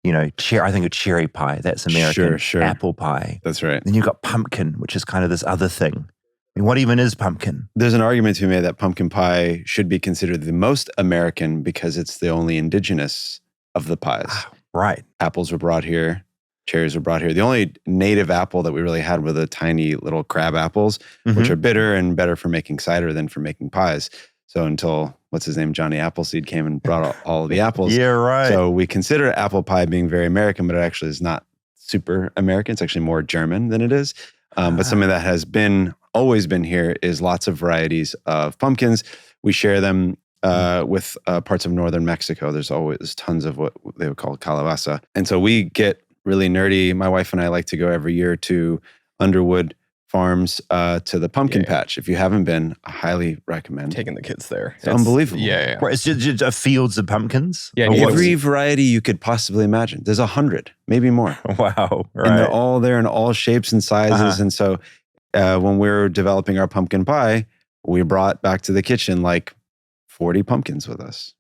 I think of cherry pie, that's American. Sure. Apple pie. That's right. Then you've got pumpkin, which is kind of this other thing. I mean, what even is pumpkin? There's an argument to be made that pumpkin pie should be considered the most American because it's the only indigenous of the pies. Right. Apples were brought here. Cherries were brought here. The only native apple that we really had were the tiny little crab apples, which are bitter and better for making cider than for making pies. So until, Johnny Appleseed came and brought all of the apples. Yeah, right. So we consider apple pie being very American, but it actually is not super American. It's actually more German than it is. But something that has always been here is lots of varieties of pumpkins. We share them with parts of northern Mexico. There's always tons of what they would call calabaza. And so we get really nerdy. My wife and I like to go every year to Underwood Farms to the pumpkin patch. If you haven't been, I highly recommend. Taking the kids there. It's unbelievable. Yeah. Right, it's just fields of pumpkins? Yeah. Every variety you could possibly imagine. There's 100, maybe more. Wow. Right. And they're all there in all shapes and sizes. And so when we were developing our pumpkin pie, we brought back to the kitchen like 40 pumpkins with us.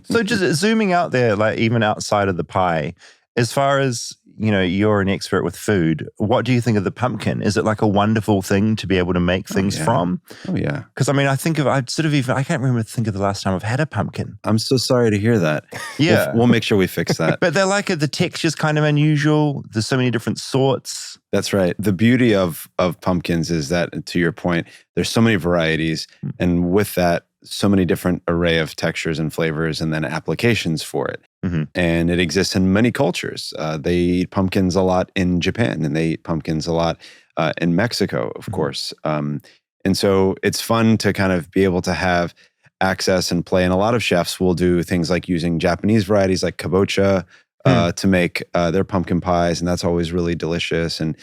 So just zooming out there, like even outside of the pie, as far as, you're an expert with food, what do you think of the pumpkin? Is it like a wonderful thing to be able to make things from? Oh, yeah. Because I think I can't remember to think of the last time I've had a pumpkin. I'm so sorry to hear that. Yeah. We'll make sure we fix that. But they're like, the texture's kind of unusual. There's so many different sorts. That's right. The beauty of pumpkins is that, to your point, there's so many varieties. And with that, so many different array of textures and flavors and then applications for it. Mm-hmm. And it exists in many cultures. They eat pumpkins a lot in Japan, and they eat pumpkins a lot in Mexico, of course. And so it's fun to kind of be able to have access and play. And a lot of chefs will do things like using Japanese varieties like kabocha to make their pumpkin pies. And that's always really delicious. And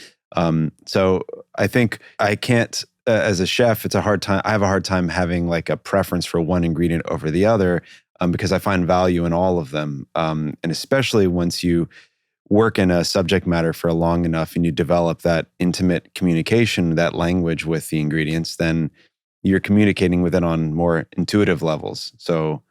so I think I can't, as a chef, it's a hard time. I have a hard time having like a preference for one ingredient over the other because I find value in all of them. And especially once you work in a subject matter for long enough and you develop that intimate communication, that language with the ingredients, then you're communicating with it on more intuitive levels. So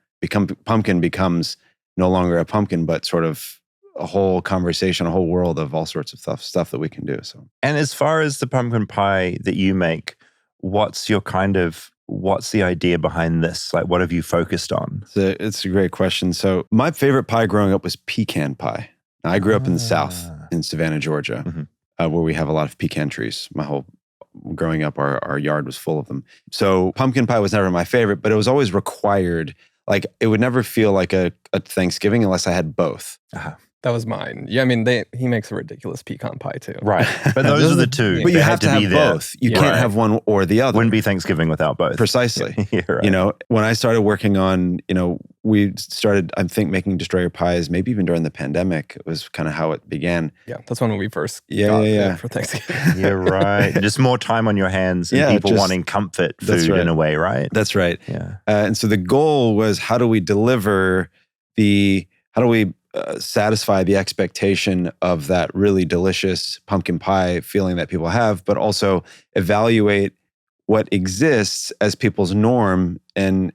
pumpkin becomes no longer a pumpkin, but sort of a whole conversation, a whole world of all sorts of stuff that we can do. So, and as far as the pumpkin pie that you make, what's the idea behind this? Like, what have you focused on? So it's a great question. So my favorite pie growing up was pecan pie. Now, I grew up in the South, in Savannah, Georgia, where we have a lot of pecan trees. Growing up, our yard was full of them. So pumpkin pie was never my favorite, but it was always required. Like, it would never feel like a Thanksgiving unless I had both. That was mine. Yeah, he makes a ridiculous pecan pie too. Right. But those are the two. But you have to have be there. both. You can't have one or the other. Wouldn't be Thanksgiving without both. Precisely. Yeah, right. When I started working on, we started, I think, making destroyer pies, maybe even during the pandemic. It was kind of how it began. Yeah, that's when we first got it for Thanksgiving. Yeah, right. Just more time on your hands and people wanting comfort food in a way, right? That's right. Yeah. And so the goal was, how do we satisfy the expectation of that really delicious pumpkin pie feeling that people have, but also evaluate what exists as people's norm and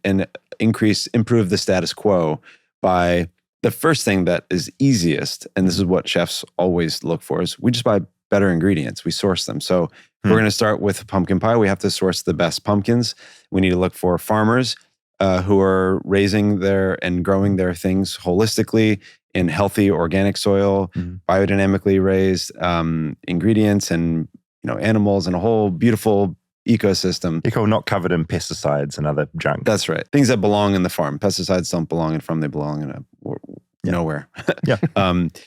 improve the status quo by the first thing that is easiest. And this is what chefs always look for, is we just buy better ingredients. We source them. So if we're going to start with pumpkin pie, we have to source the best pumpkins. We need to look for farmers who are raising and growing their things holistically in healthy organic soil, biodynamically raised ingredients and animals, and a whole beautiful ecosystem. Not covered in pesticides and other junk. That's right. Things that belong in the farm. Pesticides don't belong in farm. They belong in nowhere. Yeah.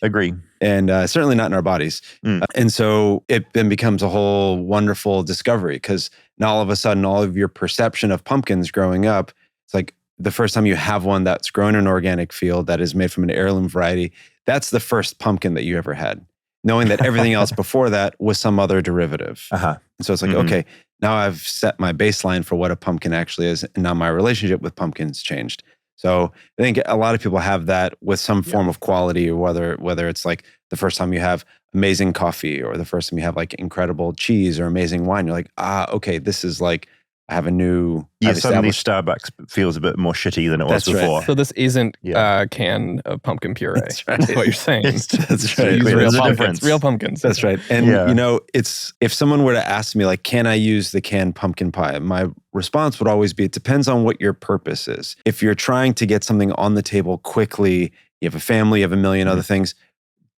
Agree. And certainly not in our bodies. And so it then becomes a whole wonderful discovery, because now all of a sudden, all of your perception of pumpkins growing up, it's like the first time you have one that's grown in an organic field that is made from an heirloom variety, that's the first pumpkin that you ever had, knowing that everything else before that was some other derivative. And so it's like, okay, now I've set my baseline for what a pumpkin actually is, and now my relationship with pumpkins changed. So I think a lot of people have that with some form of quality, or whether it's like the first time you have amazing coffee, or the first time you have like incredible cheese or amazing wine. You're like, okay, this is like, I have a new... suddenly Starbucks feels a bit more shitty than it was before. Right. So this isn't a can of pumpkin puree. That's right. Is what you're saying. That's right. Use real pumpkins. That's right. And it's, if someone were to ask me like, can I use the canned pumpkin pie? My response would always be, it depends on what your purpose is. If you're trying to get something on the table quickly, you have a family, you have a million other things,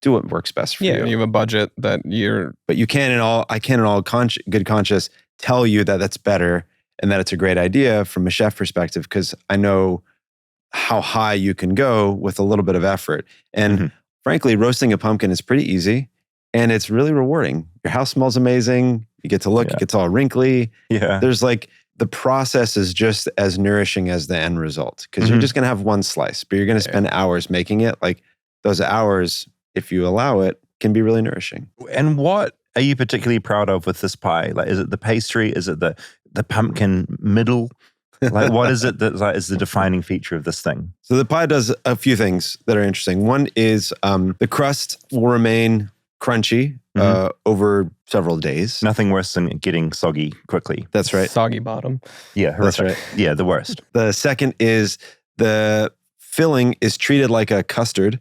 do what works best for you. Yeah, you have a budget that you're... But I can in all good conscience tell you that that's better and that it's a great idea from a chef perspective, because I know how high you can go with a little bit of effort. And frankly, roasting a pumpkin is pretty easy, and it's really rewarding. Your house smells amazing. You get to look, it gets all wrinkly. Yeah. There's like, the process is just as nourishing as the end result, because you're just going to have one slice, but you're going to spend hours making it. Like, those hours, if you allow it, can be really nourishing. And what are you particularly proud of with this pie? Like, is it the pastry? Is it the pumpkin middle? Like, what is it that is the defining feature of this thing? So the pie does a few things that are interesting. One is the crust will remain crunchy over several days. Nothing worse than getting soggy quickly. That's right. Soggy bottom. Yeah, horrific. That's right. Yeah, the worst. The second is the filling is treated like a custard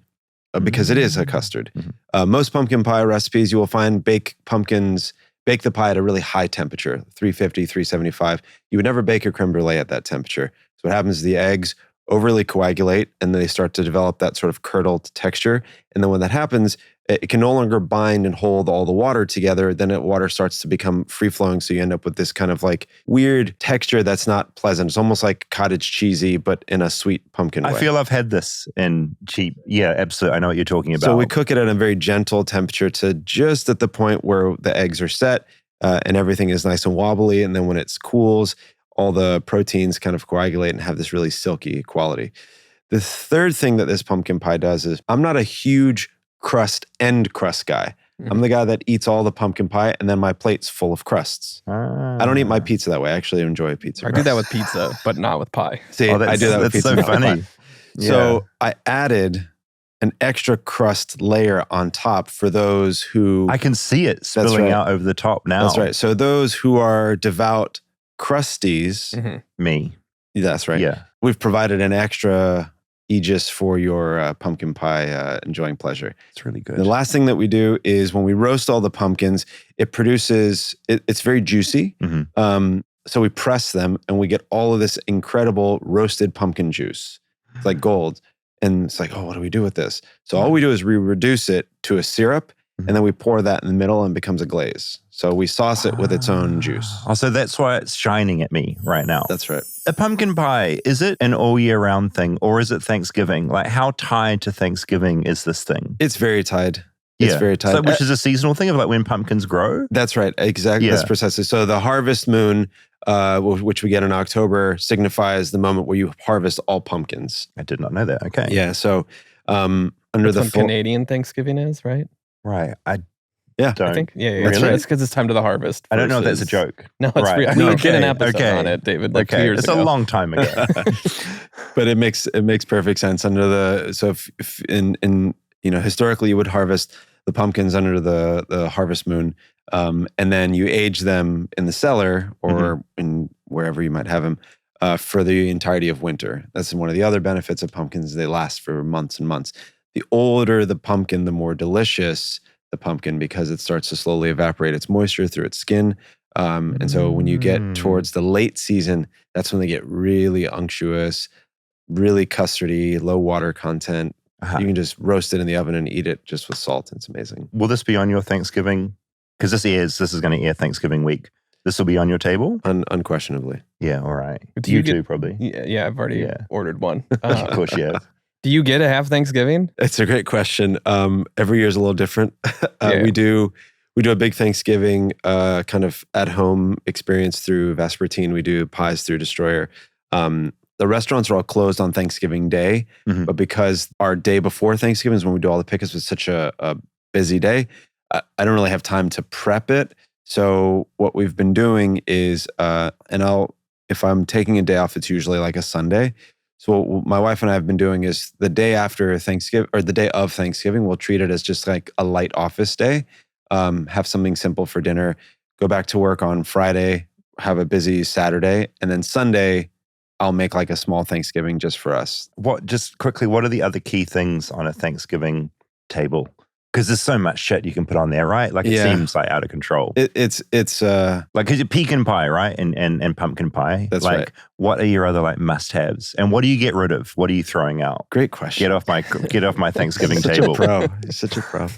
because it is a custard. Most pumpkin pie recipes, you will find bake the pie at a really high temperature, 350, 375. You would never bake a creme brulee at that temperature. So what happens is the eggs overly coagulate and they start to develop that sort of curdled texture. And then when that happens, it can no longer bind and hold all the water together. Then water starts to become free-flowing. So you end up with this kind of like weird texture that's not pleasant. It's almost like cottage cheesy, but in a sweet pumpkin way. I feel I've had this in cheap. Yeah, absolutely. I know what you're talking about. So we cook it at a very gentle temperature to just at the point where the eggs are set and everything is nice and wobbly. And then when it cools, all the proteins kind of coagulate and have this really silky quality. The third thing that this pumpkin pie does is I'm not a huge end crust guy. I'm the guy that eats all the pumpkin pie and then my plate's full of crusts. I don't eat my pizza that way. I actually enjoy pizza. I do that with pizza, but not with pie. See, I do that with pizza. That's so funny. Yeah. So I added an extra crust layer on top for those who... I can see it spilling out over the top now. That's right. So those who are devout crusties... Me. That's right. Yeah. We've provided an extra aegis for your pumpkin pie enjoying pleasure. It's really good. The last thing that we do is when we roast all the pumpkins, it produces... It's very juicy. So we press them and we get all of this incredible roasted pumpkin juice. It's like gold. And it's like, oh, what do we do with this? So all we do is we reduce it to a syrup and then we pour that in the middle and it becomes a glaze. So we sauce it with its own juice. Oh, so that's why it's shining at me right now. That's right. A pumpkin pie, is it an all year round thing or is it Thanksgiving? Like how tied to Thanksgiving is this thing? It's very tied. It's very tied. So, which is a seasonal thing of like when pumpkins grow? That's right. Exactly. Yeah. That's precisely. So the harvest moon, which we get in October, signifies the moment where you harvest all pumpkins. I did not know that. Okay. Yeah. So under That's the when Canadian Thanksgiving is, right? Right. I think. Yeah. That's right. It's because it's time to the harvest. I don't know if that's a joke. No, it's real. We did an episode on it, David, like 2 years it's ago. a long time ago. But it makes perfect sense under the, so if in historically you would harvest the pumpkins under the harvest moon, and then you age them in the cellar or in wherever you might have them for the entirety of winter. That's one of the other benefits of pumpkins. They last for months and months. The older the pumpkin, the more delicious the pumpkin because it starts to slowly evaporate its moisture through its skin. And so when you get towards the late season, that's when they get really unctuous, really custardy, low water content. You can just roast it in the oven and eat it just with salt. It's amazing. Will this be on your Thanksgiving? Because this is going to air Thanksgiving week. This will be on your table? Unquestionably. Yeah, all right. Do you too, probably. Yeah, I've already ordered one. Of course, yeah. Do you get to have Thanksgiving? It's a great question. Every year is a little different. We do a big Thanksgiving kind of at-home experience through Vespertine. We do pies through Destroyer. The restaurants are all closed on Thanksgiving Day, but because our day before Thanksgiving is when we do all the pickups, it's such a busy day, I don't really have time to prep it. So what we've been doing is, if I'm taking a day off, it's usually like a Sunday. So what my wife and I have been doing is the day after Thanksgiving, or the day of Thanksgiving, we'll treat it as just like a light office day, have something simple for dinner, go back to work on Friday, have a busy Saturday, and then Sunday, I'll make like a small Thanksgiving just for us. Just quickly, what are the other key things on a Thanksgiving table? Because there's so much shit you can put on there, right? Like it seems like out of control. It's like because pecan pie, right, and pumpkin pie. That's like, right. What are your other like must-haves? And what do you get rid of? What are you throwing out? Great question. Get off my Thanksgiving Such table. a pro. You're such a pro.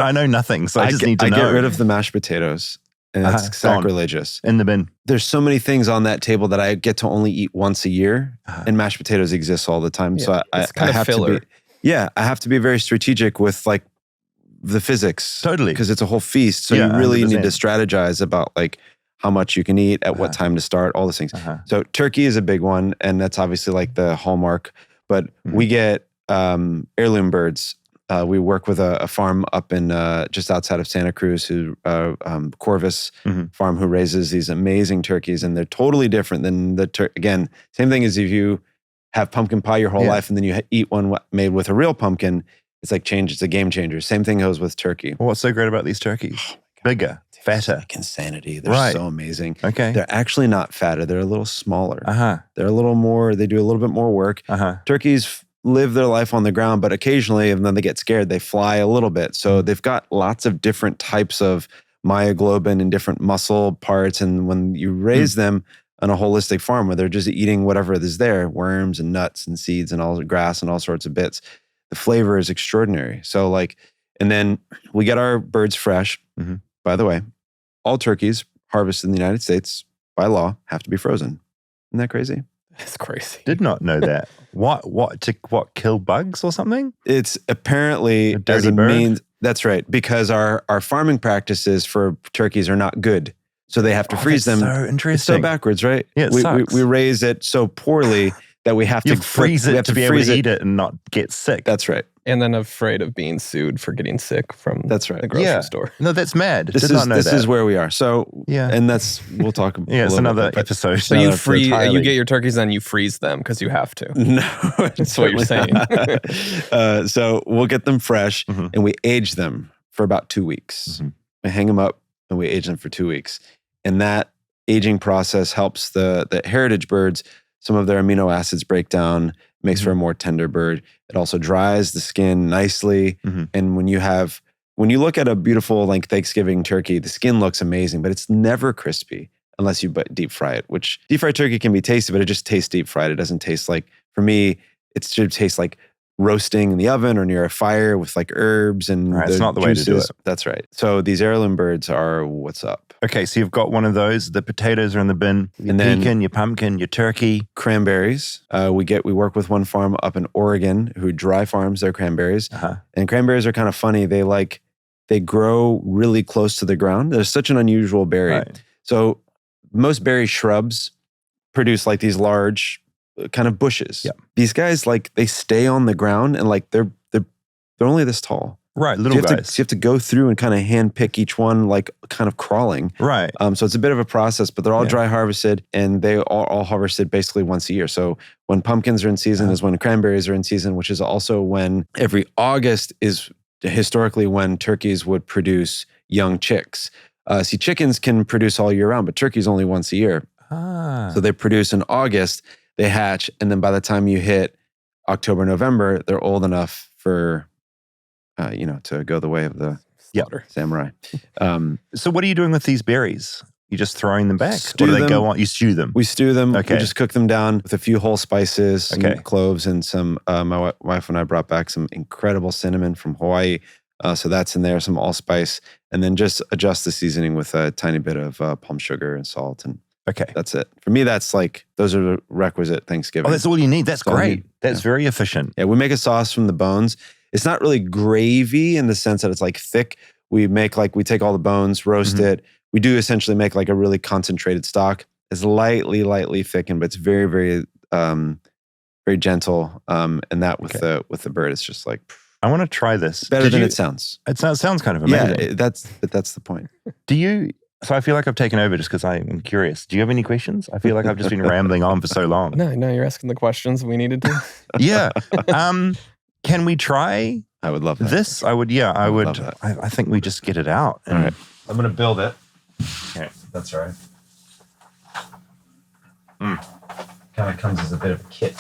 I know nothing, so I just need to know. I get rid of the mashed potatoes, and that's sacrilegious. In the bin. There's so many things on that table that I get to only eat once a year, and mashed potatoes exist all the time. So I have to be. Yeah, I have to be very strategic with like the physics. Totally. Because it's a whole feast. So you really 100%. Need to strategize about like how much you can eat, at what time to start, all those things. So turkey is a big one, and that's obviously like the hallmark. But we get heirloom birds. We work with a farm up in just outside of Santa Cruz, Corvus farm, who raises these amazing turkeys, and they're totally different than again, same thing as if you have pumpkin pie your whole life and then you eat one made with a real pumpkin. It's like change. It's a game changer. Same thing goes with turkey. Well, what's so great about these turkeys? Bigger, fatter. Like insanity. They're Right. so amazing. Okay. They're actually not fatter. They're a little smaller. Uh-huh. They're a little more, they do a little bit more work. Uh-huh. Turkeys live their life on the ground, but occasionally, and then they get scared, they fly a little bit. So they've got lots of different types of myoglobin and different muscle parts. And when you raise them on a holistic farm where they're just eating whatever is there, worms and nuts and seeds and all the grass and all sorts of bits, the flavor is extraordinary. So like, and then we get our birds fresh. Mhm. By the way, all turkeys harvested in the United States by law have to be frozen. Isn't that crazy? It's crazy. Did not know that. What kill bugs or something? It's apparently A dirty as a bird? means. That's right, because our farming practices for turkeys are not good, so they have to freeze them. So It's interesting. so backwards, right? Yeah, it we sucks. raise it so poorly that we have You to freeze we it have to be able to eat it and not get sick. That's right. And then afraid of being sued for getting sick from That's right. the grocery Yeah. store. No, that's mad. This Did is not know this that. is where we are. So Yeah. and that's we'll talk. Yeah, it's a little another bit, but- episode. So No, you that's entirely- you get your turkeys and you freeze them because you have to. No, That's what you're saying. So we'll get them fresh Mhm. and we age them for about 2 weeks. Mhm. We hang them up and we age them for 2 weeks. And that aging process helps the heritage birds, some of their amino acids break down, makes for a more tender bird. It also dries the skin nicely. Mhm. And when you look at a beautiful like Thanksgiving turkey, the skin looks amazing, but it's never crispy unless you deep fry it, which deep fried turkey can be tasty, but it just tastes deep fried. It doesn't taste like, for me, it should taste like roasting in the oven or near a fire with like herbs and Right, it's not the way to do juices. it. That's right. So these heirloom birds are what's up. Okay, so you've got one of those. The potatoes are in the bin. Your And then- pecan, your pumpkin, your turkey. Cranberries. We work with one farm up in Oregon who dry farms their cranberries. Uh-huh. And cranberries are kind of funny. They grow really close to the ground. They're such an unusual berry. Right. So most berry shrubs produce like these large kind of bushes. Yeah. These guys they stay on the ground and like they're only this tall. Right, So little you have guys. to go through and kind of hand pick each one, like kind of crawling. Right. So it's a bit of a process, but they're all Yeah. dry harvested and they are all harvested basically once a year. So when pumpkins are in season is when cranberries are in season, which is also when every August is historically when turkeys would produce young chicks. See, chickens can produce all year round, but turkeys only once a year. Ah. So they produce in August, they hatch, and then by the time you hit October, November, they're old enough for, to go the way of the Slaughter. samurai. So what are you doing with these berries? You just throwing them back? Stew Or do they them. go on? You stew them? We stew them. Okay. We just cook them down with a few whole spices, some Okay. cloves, and some. My wife and I brought back some incredible cinnamon from Hawaii, so that's in there. Some allspice, and then just adjust the seasoning with a tiny bit of palm sugar and salt, and Okay. that's it. For me, that's those are the requisite Thanksgiving. Oh, that's all you need. That's all I great. need. That's Yeah. very efficient. Yeah, we make a sauce from the bones. It's not really gravy in the sense that it's like thick. We take all the bones, roast Mhm. it. We do essentially make like a really concentrated stock. It's lightly thickened, but it's very, very, very gentle. And that with the bird, it's just like I want to try this. better Did than you- it sounds. It sounds kind of amazing. Yeah, that's the point. Do you? So I feel like I've taken over just because I'm curious. Do you have any questions? I feel like I've just been rambling on for so long. No, you're asking the questions we needed to. Yeah. Can we try I would love that. this? I would. Yeah, I would would. love I think we just get it out. All right. I'm going to build it. Okay. That's right. Kind of comes as a bit of a kit.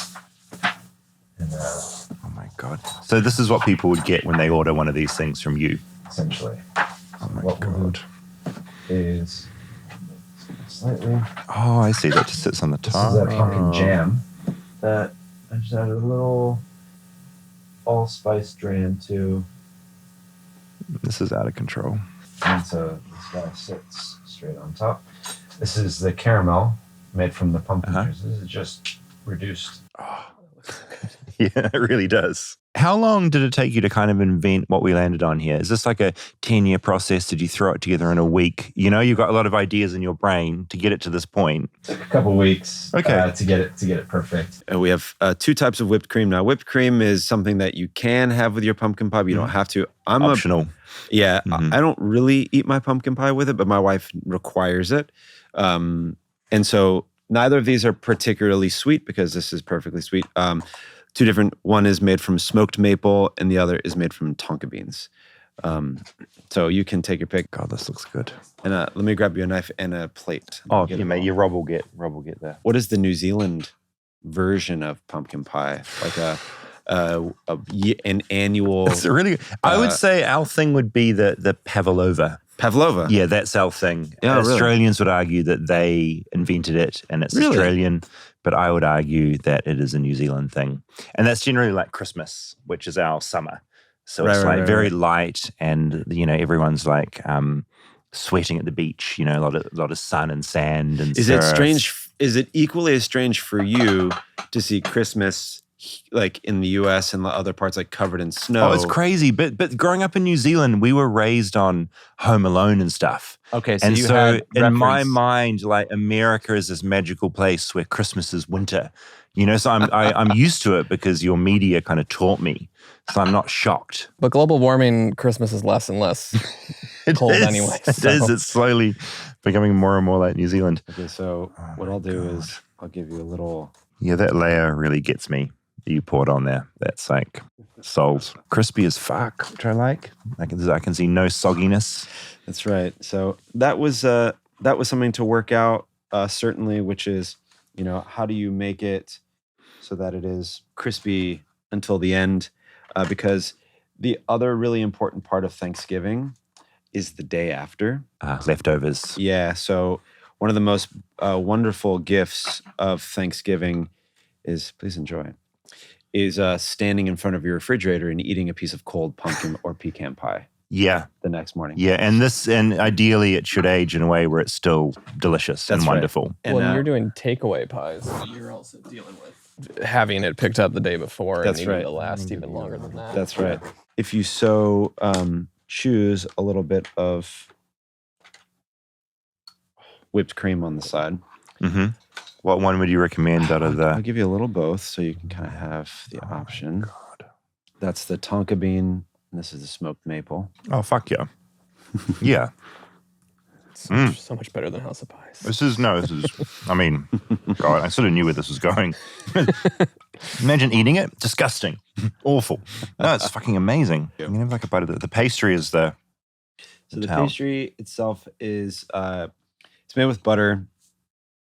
And Oh my god. So this is what people would get when they order one of these things from you. essentially, Oh my What we'll god. is slightly. Oh, I see. That just sits on the This top. is a pumpkin jam that I just added a little allspice strand to, This is out of control. and so this guy sits straight on top. This is the caramel made from the pumpkin Uh-huh. juice. This is just reduced. Yeah, it really does. How long did it take you to kind of invent what we landed on here? Is this like a 10-year process? Did you throw it together in a week? You know, you've got a lot of ideas in your brain to get it to this point. Took a couple weeks Okay. to get it perfect. We have two types of whipped cream. Now, whipped cream is something that you can have with your pumpkin pie, but you don't have to. Optional. Mhm. I don't really eat my pumpkin pie with it, but my wife requires it. And so neither of these are particularly sweet because this is perfectly sweet. two different. One is made from smoked maple, and the other is made from tonka beans. So you can take your pick. God, this looks good. And let me grab you a knife and a plate. Oh, yeah, mate, your Rob will get there. What is the New Zealand version of pumpkin pie? Like an annual. It's really. I would say our thing would be the pavlova. Pavlova. Yeah, that's our thing. Yeah, really? Australians would argue that they invented it and it's Really? Australian, but I would argue that it is a New Zealand thing. And that's generally like Christmas, which is our summer. So it's like very light and, everyone's like sweating at the beach, a lot of sun and sand and Is it strange? Is it equally as strange for you to see Christmas like in the US and the other parts like covered in snow? Oh, it's crazy. But growing up in New Zealand, we were raised on Home Alone and stuff. Okay, so and you so had in my reference- mind, like America is this magical place where Christmas is winter. So I'm used to it because your media kind of taught me. So I'm not shocked. But global warming, Christmas is less and less cold anyway. It is. It's slowly becoming more and more like New Zealand. Okay, so what I'll do is I'll give you a little. Yeah, that layer really gets me that you poured on there. That's like sold. Crispy as fuck, which I like. I can see no sogginess. That's right. So that was something to work out, certainly, which is, how do you make it so that it is crispy until the end? Because the other really important part of Thanksgiving is the day after. Leftovers. Yeah. So one of the most wonderful gifts of Thanksgiving is, please enjoy, is standing in front of your refrigerator and eating a piece of cold pumpkin or pecan pie. Yeah. The next morning. Yeah, and ideally it should age in a way where it's still delicious and wonderful. And, when you're doing takeaway pies, you're also dealing with having it picked up the day before and needing to last even longer than that. That's right. If you so choose a little bit of whipped cream on the side. Mm-hmm. What one would you recommend out of the... I'll give you a little both so you can kind of have the option. God. That's the tonka bean. And this is the smoked maple. Oh, fuck yeah. Yeah. So much better than House of Pies. This is, I mean, God, I sort of knew where this was going. Imagine eating it. Disgusting. Awful. No, it's fucking amazing. You can have like a bite of it. The pastry is the... So the pastry itself is, it's made with butter,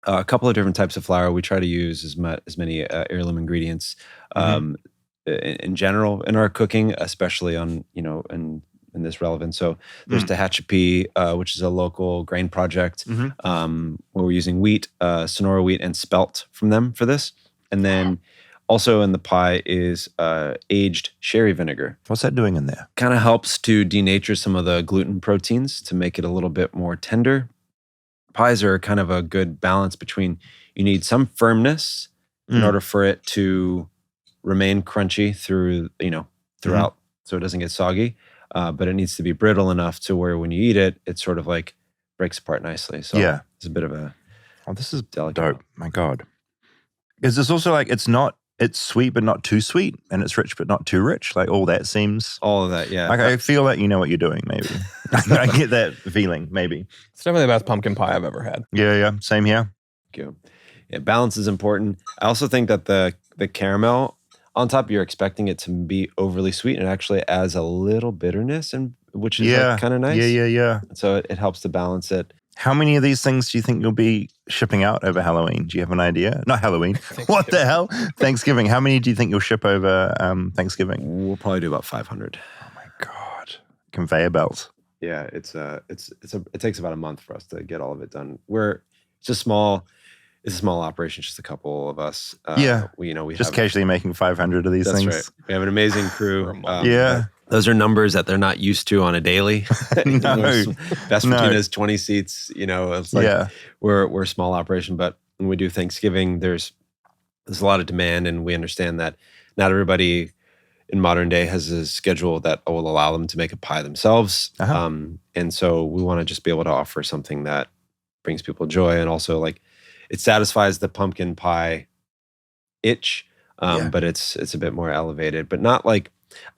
a couple of different types of flour. We try to use as many heirloom ingredients in general in our cooking, especially on, in this relevance. So there's Tehachapi, which is a local grain project where we're using wheat, Sonora wheat, and spelt from them for this. And then also in the pie is aged sherry vinegar. What's that doing in there? Kind of helps to denature some of the gluten proteins to make it a little bit more tender. Pies are kind of a good balance between, you need some firmness in order for it to remain crunchy throughout, so it doesn't get soggy. But it needs to be brittle enough to where when you eat it, it sort of like breaks apart nicely. So it's a bit of a this is delicate. dope. My God. Is this also like, it's sweet but not too sweet, and it's rich but not too rich? Like all that seems... All of that, yeah. Like I feel like you know what you're doing, maybe. I get that feeling, maybe. It's definitely the best pumpkin pie I've ever had. Yeah. Same here. Thank you. Yeah, balance is important. I also think that the caramel on top, you're expecting it to be overly sweet, and it actually adds a little bitterness, which is kind of nice. Yeah. So it helps to balance it. How many of these things do you think you'll be shipping out over Halloween? Do you have an idea? Not Halloween. What the hell? Thanksgiving. How many do you think you'll ship over Thanksgiving? We'll probably do about 500. Oh my God. Conveyor belt. Yeah, it takes about a month for us to get all of it done. It's a small operation, just a couple of us. We just cashly making 500 of these things. That's right. We have an amazing crew. Yeah. Those are numbers that they're not used to on a daily. Vespertine has 20 seats. It's like we're a small operation, but when we do Thanksgiving, there's a lot of demand, and we understand that not everybody in modern day has a schedule that will allow them to make a pie themselves. And so we want to just be able to offer something that brings people joy, and also like it satisfies the pumpkin pie itch, but it's a bit more elevated, but not like,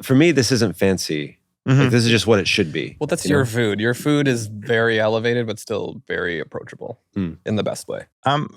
for me, this isn't fancy. Like, this is just what it should be. Well, that's your food. Your food is very elevated, but still very approachable in the best way.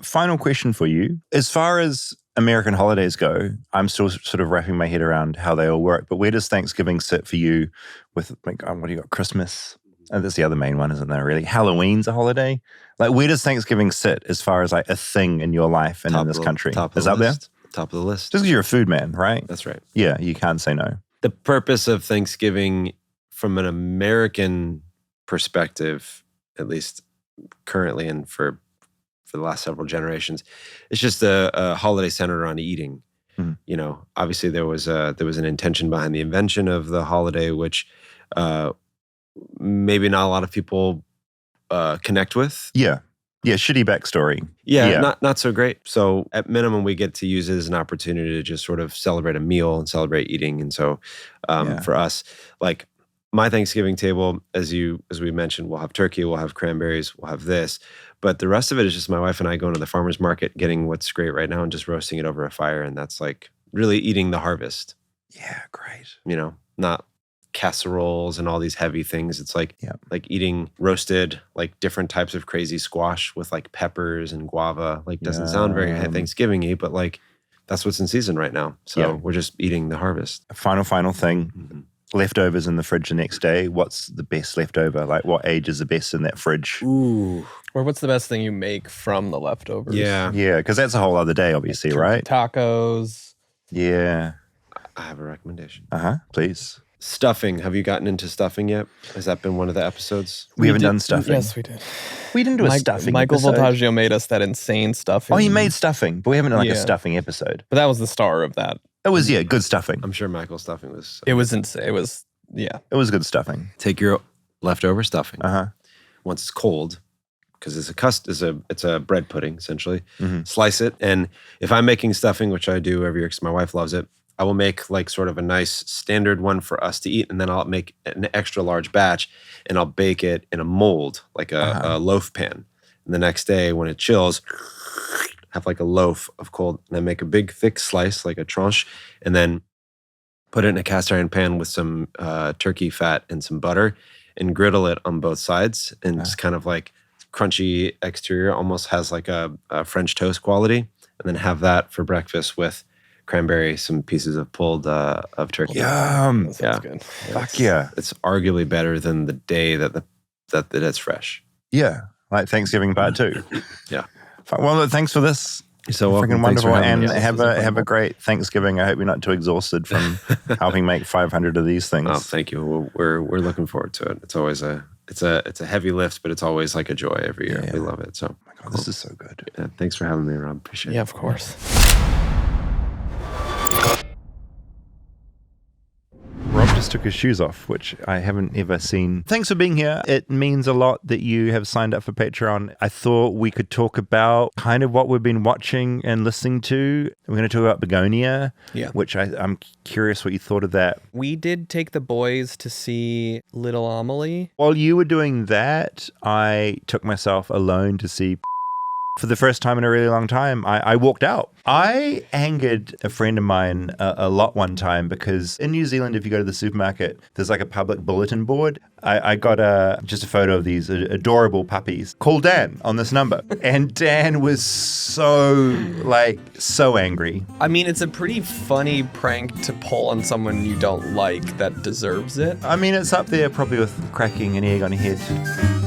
Final question for you. As far as American holidays go, I'm still sort of wrapping my head around how they all work. But where does Thanksgiving sit for you with, like, what do you got? Christmas? And that's the other main one, isn't there, really? Halloween's a holiday. Like, where does Thanksgiving sit as far as like a thing in your life and in this country? Is up there? Top of the list. Just because you're a food man, right? That's right. Yeah, you can't say no. The purpose of Thanksgiving from an American perspective, at least currently and for the last several generations, it's just a holiday centered around eating. Mhm. You know, obviously there was an intention behind the invention of the holiday, which maybe not a lot of people connect with. Yeah. Yeah, shitty backstory. Yeah, not so great. So at minimum, we get to use it as an opportunity to just sort of celebrate a meal and celebrate eating. And so for us, like my Thanksgiving table, as we mentioned, we'll have turkey, we'll have cranberries, we'll have this. But the rest of it is just my wife and I going to the farmer's market, getting what's great right now and just roasting it over a fire. And that's like really eating the harvest. Yeah, great. You know, not casseroles and all these heavy things. It's like eating roasted, like different types of crazy squash with like peppers and guava. Like doesn't sound very Thanksgiving-y, but like that's what's in season right now. So we're just eating the harvest. A final thing. Mm-hmm. Leftovers in the fridge the next day. What's the best leftover? Like what age is the best in that fridge? Ooh. Or what's the best thing you make from the leftovers? Yeah, because that's a whole other day, obviously, right? Tacos. Yeah. I have a recommendation. Please. Stuffing. Have you gotten into stuffing yet? Has that been one of the episodes? We haven't done stuffing. Yes, we did. We didn't do a stuffing Michael episode. Voltaggio made us that insane stuffing. Oh, he made stuffing, but we haven't done like a stuffing episode. But that was the star of that. It was, good stuffing. I'm sure Michael's stuffing was... It was insane. It was, yeah. It was good stuffing. Take your leftover stuffing. Once it's cold, because it's a bread pudding, essentially. Mm-hmm. Slice it, and if I'm making stuffing, which I do every year because my wife loves it, I will make like sort of a nice standard one for us to eat, and then I'll make an extra large batch, and I'll bake it in a mold, like a loaf pan. And the next day, when it chills, have like a loaf of cold, and then make a big thick slice, like a tranche, and then put it in a cast iron pan with some turkey fat and some butter, and griddle it on both sides, and it's kind of like crunchy exterior, almost has like a French toast quality, and then have that for breakfast with cranberry, some pieces of pulled of turkey. Yum. That sounds good. Fuck yeah. It's arguably better than the day that it's fresh. Yeah. Like Thanksgiving part 2. Yeah. Well, thanks for this. You're so welcome. Freaking wonderful. And have a a great Thanksgiving. I hope you're not too exhausted from helping make 500 of these things. Oh, thank you. We're looking forward to it. It's always a heavy lift, but it's always like a joy every year. We love it. So oh my God, this is so good. Yeah, thanks for having me, Rob. Appreciate it. Yeah, of course. Rob just took his shoes off, which I haven't ever seen. Thanks for being here. It means a lot that you have signed up for Patreon. I thought we could talk about kind of what we've been watching and listening to. We're going to talk about Begonia, which I'm curious what you thought of that. We did take the boys to see Little Amelie. While you were doing that, I took myself alone to see for the first time in a really long time. I walked out. I angered a friend of mine a lot one time because in New Zealand, if you go to the supermarket, there's like a public bulletin board. I got just a photo of these adorable puppies. Call Dan on this number. And Dan was so angry. I mean, it's a pretty funny prank to pull on someone you don't like that deserves it. I mean, it's up there probably with cracking an egg on your head.